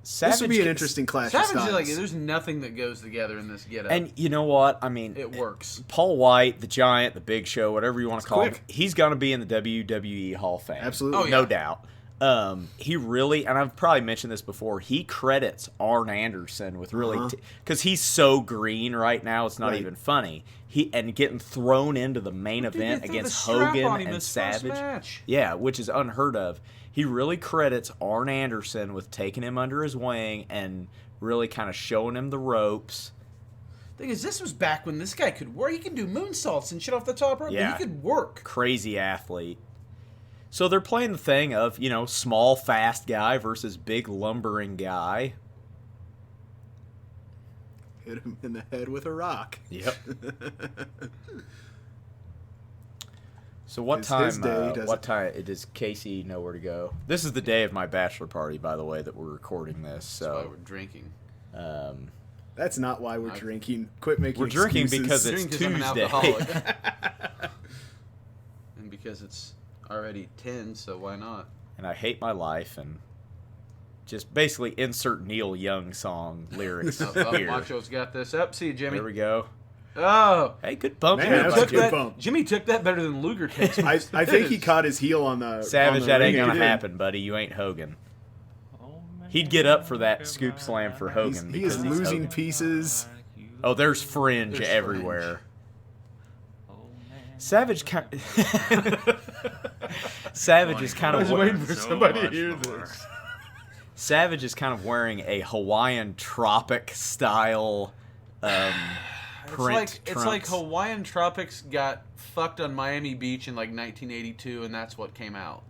Savage This would be an gets- interesting clash of Savage styles. is like, there's nothing that goes together in this get up. And you know what? I mean, It works. Paul White, the Giant, the Big Show, whatever you want to call him, quick. he's going to be in the WWE Hall of Fame. Absolutely. Oh, yeah. No doubt. He really, and I've probably mentioned this before, he credits Arn Anderson with really, because he's so green right now, it's not Right. even funny. And getting thrown into the main Dude, event they threw the against strap on Hogan him and his first Savage. match. Yeah, which is unheard of. He really credits Arn Anderson with taking him under his wing and really kind of showing him the ropes. Thing is, this was back when this guy could work. He could do moonsaults and shit off the top rope. Yeah. But he could work. Crazy athlete. So they're playing the thing of, small, fast guy versus big, lumbering guy. Hit him in the head with a rock. Yep. So what It's time? his day, does What it? time? Does Casey know where to go? This is the day of my bachelor party, by the way, that we're recording this. That's why So we're drinking. That's not why we're drinking. Quit making we're drinking excuses. because it's Drink 'cause I'm an Tuesday. alcoholic. And because it's already 10, so why not? And I hate my life, and just basically insert Neil Young song lyrics Oh, here. Macho's got this up. See you, Jimmy. There we go. Oh, Hey, good bump. Man, there, that was a Macho. good bump. Jimmy took that better than Luger takes. I think he caught his heel on the Savage, on the that ain't ring. gonna He did. happen, buddy. You ain't Hogan. He'd get up for that scoop slam for Hogan. He is because he's losing Hogan. pieces. Oh, there's fringe There's everywhere. Savage kind. Savage is kind I was of waiting for somebody to hear this. Savage is kind of wearing a Hawaiian tropic style print It's like trunks. Hawaiian Tropics got fucked on Miami Beach in like 1982, and that's what came out.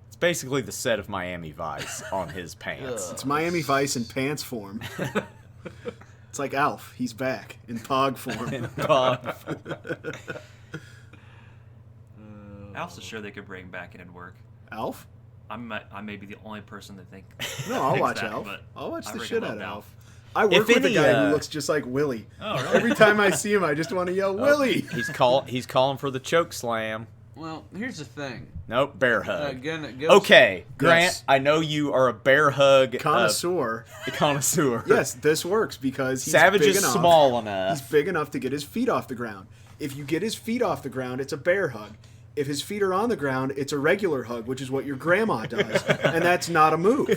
It's basically the set of Miami Vice on his pants. It's Miami Vice in pants form. It's like Alf. He's back in Pog form. Alf's sure they could bring back and it'd work. Alf? I may be the only person that think. No, I'll thinks watch that, Alf. but I'll watch I the freaking shit out loved of Alf. I work If with a any, guy who looks just like Willie. Oh, really? Every time I see him, I just want to yell, Willie! He's calling for the choke slam. Well, here's the thing. Nope, bear hug. Again, it goes, Okay, Grant, Yes. I know you are a bear hug Connoisseur. connoisseur. Yes, this works because he's Savage big is enough. small enough. He's big enough to get his feet off the ground. If you get his feet off the ground, it's a bear hug. If his feet are on the ground, it's a regular hug, which is what your grandma does. And that's not a move.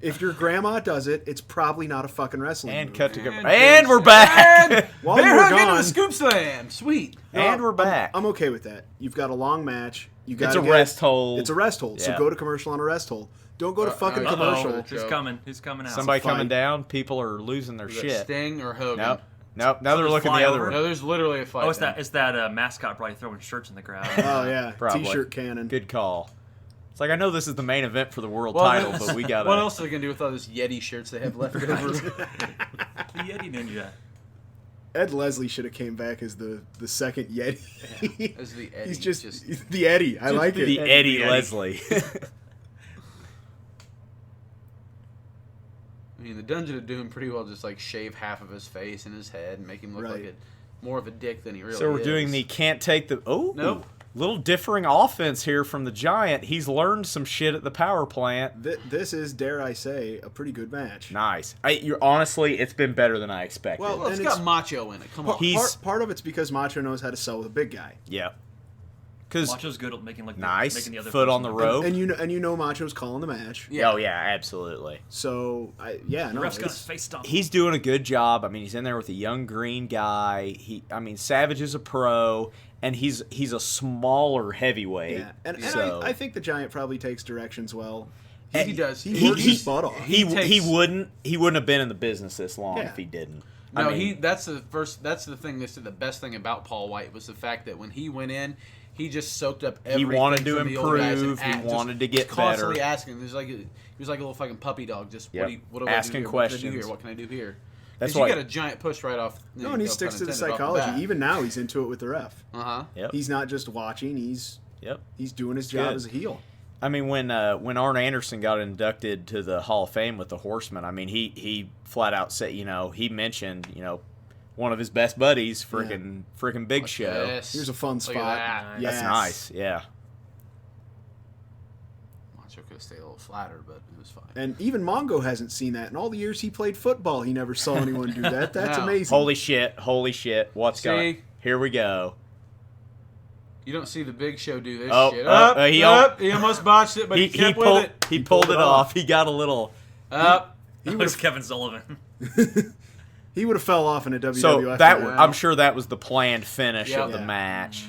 If your grandma does it, it's probably not a fucking wrestling And move. cut to And and we're back. And While bear we're hug into gone- the scoop slam. Sweet. And we're back. I'm okay with that. You've got a long match. You got It's a rest hold. It's a rest hold. So Yeah. go to commercial on a rest hold. Don't go to fucking Uh-oh. commercial. Who's coming? Who's coming out? Somebody fight. coming down. People are losing their Is it shit. Sting or Hogan? Nope. Now they're just looking fly the other over? way. No, there's literally a fight. Oh, it's now. that mascot probably throwing shirts in the crowd. Oh yeah, Probably. T-shirt cannon. Good call. It's like I know this is the main event for the world Well, title, but we got What else are they gonna do with all those Yeti shirts they have left over? The Yeti Ninja. Ed Leslie should have came back as the second Yeti. As the Eddie. He's just the Eddie. I like the it. Eddie Leslie. I mean, the Dungeon of Doom pretty well just like shave half of his face and his head and make him look Right. like more of a dick than he really is. So we're doing the can't take the Nope. little differing offense here from the Giant. He's learned some shit at the power plant. This is, dare I say, a pretty good match. Nice. You're honestly, it's been better than I expected. Well, Well, it's and got it's- Macho in it. Come on. Part of it's because Macho knows how to sell with a big guy. yeah. Because Macho's good at making nice making the other foot person on the look rope. And you know Macho's calling the match. Yeah. Oh yeah, absolutely. So The no, ref's got it's- his face stomped. He's doing a good job. I mean, he's in there with a young green guy. Savage is a pro, and he's a smaller heavyweight. yeah, and so I think the Giant probably takes directions well. He does. He works his butt off. he takes- wouldn't have been in the business this long Yeah. if he didn't. No, I mean, that's the thing. They said the best thing about Paul White was the fact that when he went in, he just soaked up everything. wanted to from the old guys and improve, he just wanted to get constantly better. asking. He was like a little fucking puppy dog. Just Yep. what do I Asking do here? What can I do questions. here? What can I do here? That's Because you why- got a giant push right off. No, and he sticks to the psychology. Even now, he's into it with the ref. Yep. He's not just watching. Yep. He's doing his job good. as a heel. I mean, when Arn Anderson got inducted to the Hall of Fame with the Horsemen, I mean, he flat out said, he mentioned, one of his best buddies, freaking Big Show. Yes. Here's a fun Look at spot. that. Yes. That's nice. Yeah. Macho could have stayed a little flatter, but it was fine. And even Mongo hasn't seen that. In all the years he played football, he never saw anyone do that. That's No. amazing. Holy shit! What's going? See? Here we go. You don't see the Big Show do this Oh, shit. he He almost botched it, but he, kept pulled with it. he pulled it off. He got a little. Up. He was Kevin Sullivan. He would have fell off in a WWF. So that match. I'm sure that was the planned finish Yeah. of the Yeah. match.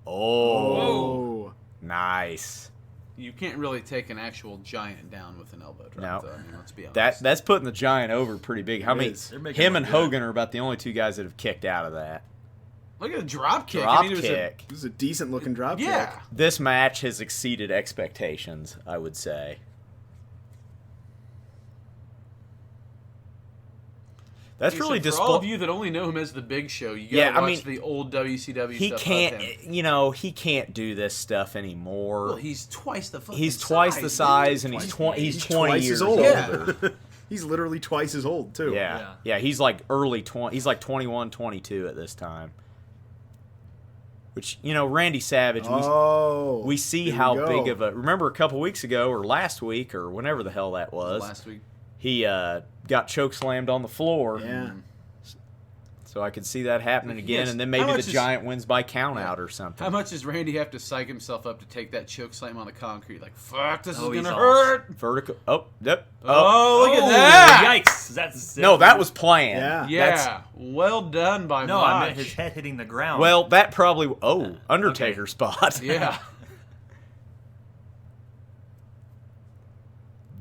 Oh. Oh. Nice. You can't really take an actual giant down with an elbow drop, No. though. I mean, let's be honest. That's putting the Giant over pretty big. How many? is. They're making Him him and look good. Hogan are about the only two guys that have kicked out of that. Look at the drop kick. Drop I mean, it was kick. This is a decent looking drop Yeah. kick. This match has exceeded expectations, I would say. That's really For all of disappointing. you that only know him as the Big Show, you gotta Yeah, I watch mean, the old WCW He stuff can't, of him. he can't do this stuff anymore. Well, he's twice the fucking He's twice the size, dude. and he's Twice 20 the he's age. 20 twice years as old. older. He's literally twice as old too. Yeah. He's like early 20. He's like 21, 22 at this time. Which, Randy Savage, we see here we how go. big of a... Remember a couple weeks ago, or last week, or whenever the hell that was, Last week. he got chokeslammed on the floor. Yeah. So I could see that happening again, Yes. and then How maybe the much is- Giant wins by count-out or something. How much does Randy have to psych himself up to take that choke slam on the concrete? Like, fuck, this is Oh, he's gonna all- hurt. Vertical... Oh, yep. Oh, look at that! Yikes! That's No, that was planned. Yeah. Yeah, well done by No, Mach. I meant his head hitting the ground. Well, that probably... Oh, Undertaker spot. Yeah.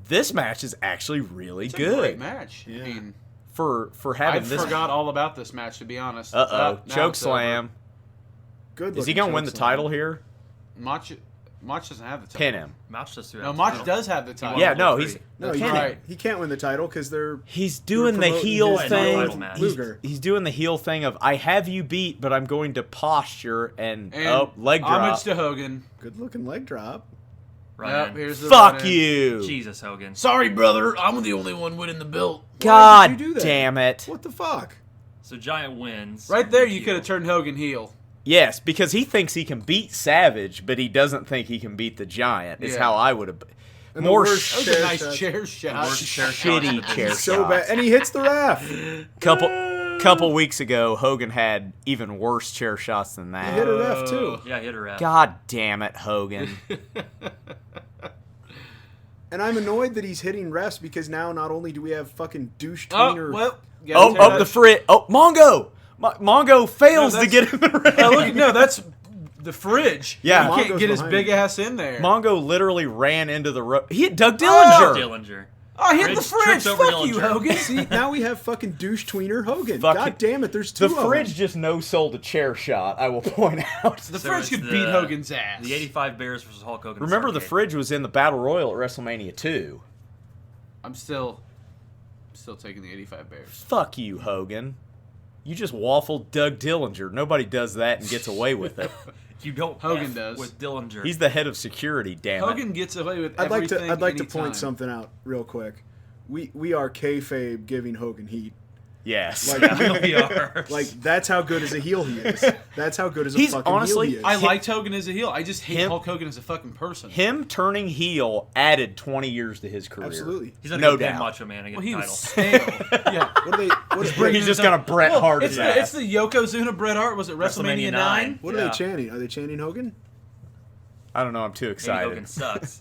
This match is actually really It's a good. great match. Yeah. I mean, For I having this... forgot all about this match, to be honest. Uh-oh. Now Choke it's over. slam. Good. Is he going to win the title here? Mach doesn't have the title. Pin him. Mouch just threw No, out Mach the title. does have the title. Yeah, no, three. he's... No, That's he Pin can't. him. He can't win the title because they're. He's doing the promoting heel his thing. title match. Luger. He's doing the heel thing of, I have you beat, but I'm going to posture and And leg drop. homage to Hogan. Good looking leg drop. Right Yep, in. here's the Fuck run-in. you. Jesus, Hogan. Sorry, brother. I'm the only one winning the belt. God Why did you do that? damn it. What the fuck? So Giant wins. Right there, you Heel. could have turned Hogan heel. Yes, because he thinks he can beat Savage, but he doesn't think he can beat the Giant, is Yeah. how I would have... And the More worst That was chair a nice shot. chair shot. Worst chair shot in the shitty business. chair So shots. bad, and he hits the ref. Couple weeks ago, Hogan had even worse chair shots than He that. hit a ref too. Yeah, hit her out. God damn it, Hogan. And I'm annoyed that he's hitting refs because now not only do we have fucking douche Oh, tweener. well. gotta tear that the frit. Oh, Mongo. Mongo fails No, to get in the ring. Oh, look, no, that's the fridge. Yeah. You can't Mongo's get his behind big him. ass in there. Mongo literally ran into the rope. He hit Doug Dillinger. Dillinger. Oh, I hit the Fridge fridge. trips over Fuck you, Dillinger. Hogan. See, now we have fucking douche tweener Hogan. Fuck God it. damn it, there's two The of fridge them. just no-sold a chair shot, I will point out. The So fridge it's could the- beat Hogan's ass. The 85 Bears versus Hulk Hogan. Remember, the Starrcade. fridge was in the Battle Royal at WrestleMania 2. I'm still taking the 85 Bears. Fuck you, Hogan. You just waffled Doug Dillinger. Nobody does that and gets away with it. You don't. Hogan F does. with Dillinger. He's the head of security, damn it. Hogan gets away with I'd like everything. to anytime. point something out real quick. We are kayfabe giving Hogan heat. Yes. Like, we are. like that's how good as a heel he is. That's how good as a He's fucking honestly- heel he is. I liked Hogan as a heel. I just hate Him- Hulk Hogan as a fucking person. Him turning heel added 20 years to his career. Absolutely. He's gonna no go pin doubt. Macho Man and get Well, the he title. was stale. Yeah. What are they? What is He's just gonna Bret Hart his It's ass. the Yokozuna Bret Hart. Was it WrestleMania 9? What are Yeah. they chanting? Are they chanting Hogan? I don't know. I'm too Maybe excited. Hogan sucks.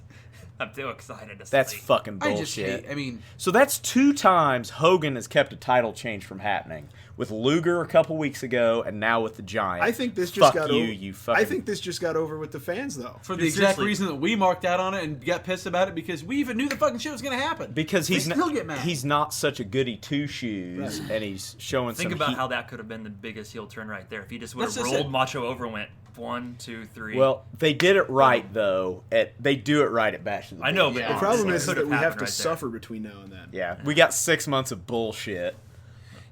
I'm too excited to That's see. fucking I just bullshit. hate. I mean, So that's 2 times Hogan has kept a title change from happening. With Luger a couple weeks ago, and now with the Giant. I think this just Fuck got you, over. you fucking... I think this just got over with the fans though. for the Dude, exact seriously. reason that we marked out on it and got pissed about it because we even knew the fucking shit was gonna happen. because We he's still get mad. he's not such a goody two shoes, and he's showing Think some about heat. how that could have been the biggest heel turn right there. If he just would That's have just rolled it. Macho over and went 1, 2, 3. Well, they did it right though. They do it right at Bash of the I know, Beach. but The The problem it is could that we have happened to right there. suffer between now and then. Yeah, we got 6 months of bullshit.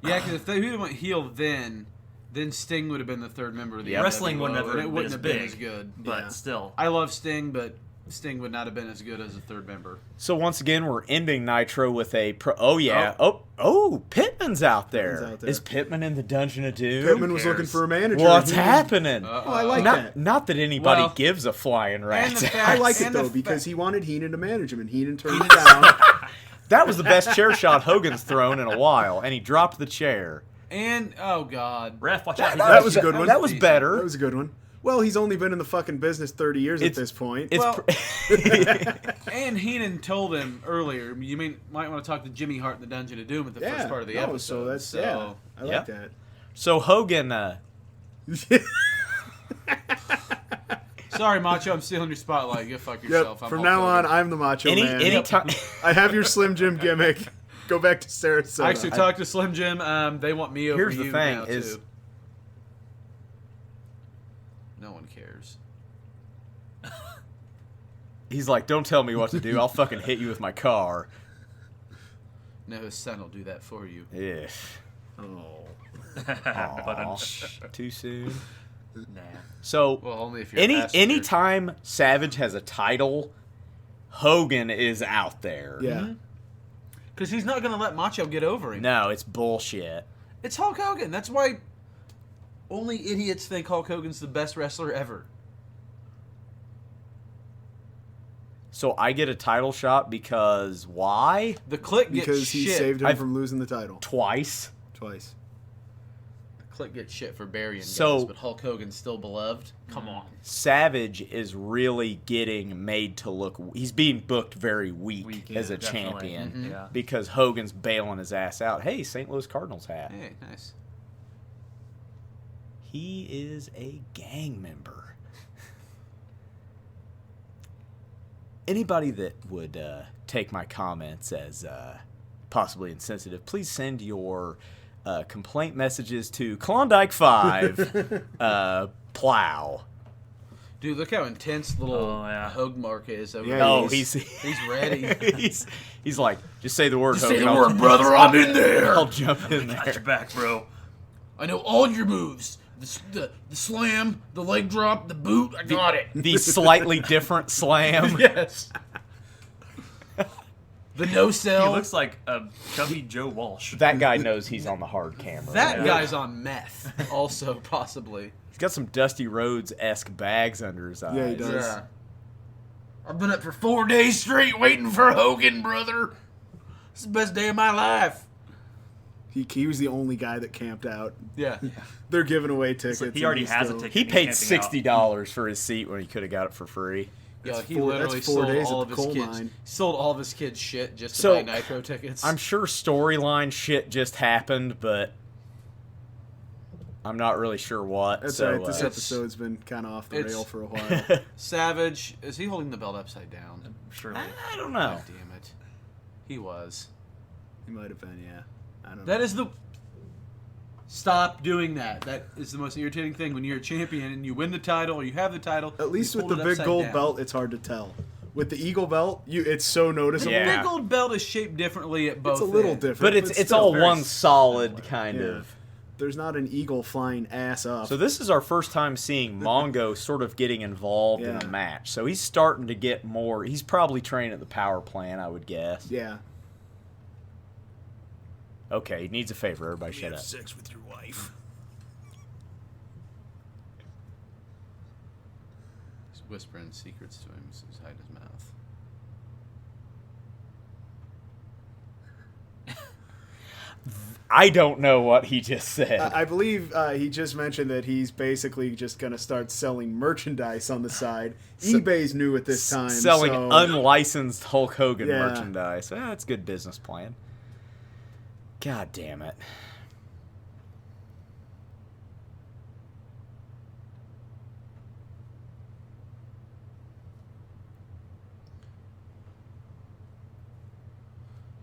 Yeah, because if they would have went heel then Sting would have been the third member of the Yeah. Wrestling NWO, wouldn't have and it been wouldn't as have been big. as good. But Yeah. still. I love Sting, but Sting would not have been as good as a third member. So once again, we're ending Nitro with a oh yeah, oh Pittman's out there. Pittman's out there. Is Pittman in the Dungeon of Doom? Pittman was cares? looking for a manager. What's He was- happening? Oh, I like not, that. not that anybody Well, gives a flying and rat's the ass. fact- I like it And the though fa- because he wanted Heenan to manage him, and Heenan turned it down. That was the best chair shot Hogan's thrown in a while, and he dropped the chair. And oh god, Ref, watch out. That was a good one. That was better. That was a good one. Well, he's only been in the fucking business 30 years at It's- this point. It's Well- pr- and Heenan told him earlier. You might want to talk to Jimmy Hart in the Dungeon of Doom at the yeah, first part of the no, episode. So that's yeah. I like that. so Hogan. Sorry, Macho, I'm stealing your spotlight. Go fuck Yep. yourself. I'm From Hulk now on, Hogan. I'm the Macho Man. Anytime. I have your Slim Jim gimmick. Go back to Sarasota. I actually talked to Slim Jim. They want me over Here's the you thing now, is- too. No one cares. He's like, don't tell me what to do. I'll fucking hit you with my car. No, his son will do that for you. Yeah. But Aw, too soon. nah. So Well, only if you're a passenger. anytime Savage has a title, Hogan is out there. Yeah. Because he's not going to let Macho get over him. No, it's bullshit. It's Hulk Hogan. That's why Only idiots think Hulk Hogan's the best wrestler ever. So I get a title shot because why? The Click gets Because he shit. saved him from losing the title. Twice. Twice. The Click gets shit for burying So- guys, but Hulk Hogan's still beloved. Come on. Savage is really getting made to look. He's being booked very weak as a definitely. champion Yeah. because Hogan's bailing his ass out. Hey, St. Louis Cardinals hat. Hey, nice. He is a gang member. Anybody that would take my comments as possibly insensitive, please send your complaint messages to Klondike 5 Plow. Dude, look how intense little Hogue Mark is over Yeah, there. Oh, he's ready. he's like, just say the word, Just say Hogan. the word, brother. I'm in there. I'll jump in Got there. your back, bro. I know all your moves. The slam, the leg drop, the boot. I got it. The slightly different slam. Yes. The no He sell. looks like a chubby Joe Walsh. That guy knows he's on the hard camera. That Yeah. guy's on meth. Also, possibly. He's got some Dusty Rhodes-esque bags under his eyes. Yeah, he does. Yeah. I've been up for 4 days straight waiting for Hogan, brother. It's the best day of my life. He was the only guy that camped out. Yeah. They're giving away tickets. He and already he's has a still- ticket. He He's paid camping out. $60 for his seat when he could have got it for free. Yeah, That's he four- literally that's 4 sold days all at of the his coal kids. mine. Sold all of his kids shit just to So, buy Nitro tickets. I'm sure storyline shit just happened, but I'm not really sure what. That's so, right. This episode's been kind of off the it's- rail for a while. Savage, is he holding the belt upside down? Surely. I don't know. God damn it. He was. He might have been, yeah. I don't know. That is the... Stop doing that. That is the most irritating thing when you're a champion and you win the title or you have the title. At least you with the hold it big upside gold down. belt, it's hard to tell. With the eagle belt, it's so noticeable. The Yeah. big gold belt is shaped differently at both It's a little ends. different. But it's still all very one solid similar. kind Yeah. of. There's not an eagle flying ass up. So this is our first time seeing Mongo sort of getting involved in Yeah. the match. So he's starting to get more. He's probably training at the power plant, I would guess. yeah. Okay, he needs a favor. Everybody shut up. sex with your wife. He's whispering secrets to him so he's hiding his mouth. I don't know what he just said. I believe he just mentioned that he's basically just going to start selling merchandise on the side. eBay's new at this time. Selling so unlicensed Hulk Hogan Yeah. merchandise. That's a good business plan. God damn it.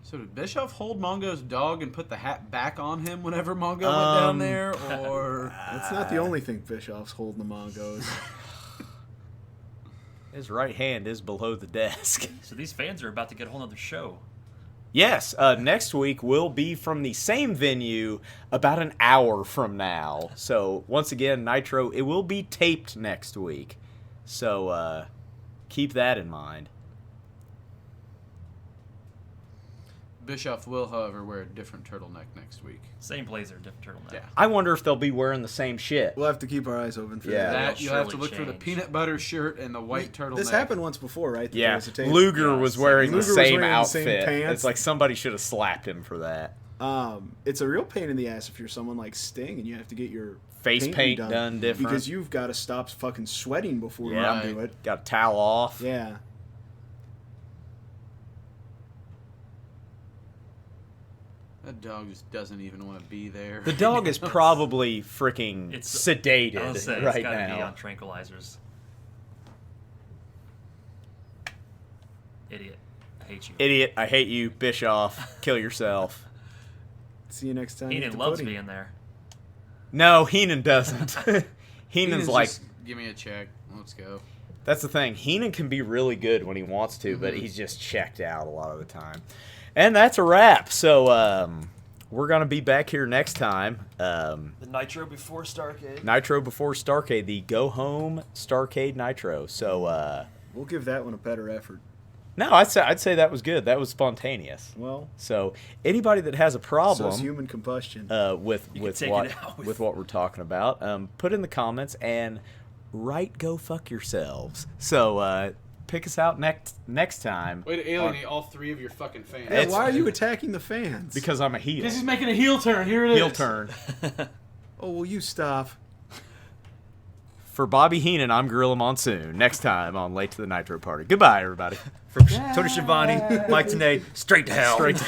So did Bischoff hold Mongo's dog and put the hat back on him whenever Mongo went down there? Or... That's not the only thing Bischoff's holding the Mongos. His right hand is below the desk. So these fans are about to get a whole other show. Yes, next week will be from the same venue about an hour from now. So, once again, Nitro, it will be taped next week. So, keep that in mind. Bischoff will, however, wear a different turtleneck next week. Same blazer, different turtleneck. Yeah. I wonder if they'll be wearing the same shit. We'll have to keep our eyes open for Yeah. that. That It'll you'll have to surely look for the change. peanut butter shirt and the white turtleneck. This happened once before, right? That there Yeah, was a tape. Luger Yeah, was so wearing Luger the was same wearing the same outfit. pants. It's like somebody should have slapped him for that. It's a real pain in the ass if you're someone like Sting and you have to get your Face paint done different. because you've got to stop fucking sweating before Yeah. you do it. Got a towel off. Yeah. That dog just doesn't even want to be there. The dog is probably freaking It's sedated I was saying, right it's gotta be now. on tranquilizers. Idiot. I hate you. Idiot, I hate you. Bischoff, kill yourself. See you next time. Heenan at the loves pudding. being there. No, Heenan doesn't. Heenan's Heenan's like, just, give me a check. Let's go. that's the thing. Heenan can be really good when he wants to, but he's just checked out a lot of the time. And that's a wrap. So we're going to be back here next time. The Nitro before Starcade. Nitro before Starcade, the Go Home Starcade Nitro. So, We'll give that one a better effort. No, I'd say that was good. That was spontaneous. Well, So anybody that has a so problem it's human combustion. with take what it out with- with what we're talking about, put in the comments and write "Go fuck yourselves." So pick us out next time. Way to alienate all 3 of your fucking fans. Yeah, why are you attacking the fans? Because I'm a heel. This is making a heel turn. Here it is. Heel turn. Oh, will you stop? For Bobby Heenan, I'm Gorilla Monsoon. Next time on Late to the Nitro Party. Goodbye, everybody. From Tony Schiavone, Mike Tenay, straight to hell. Straight to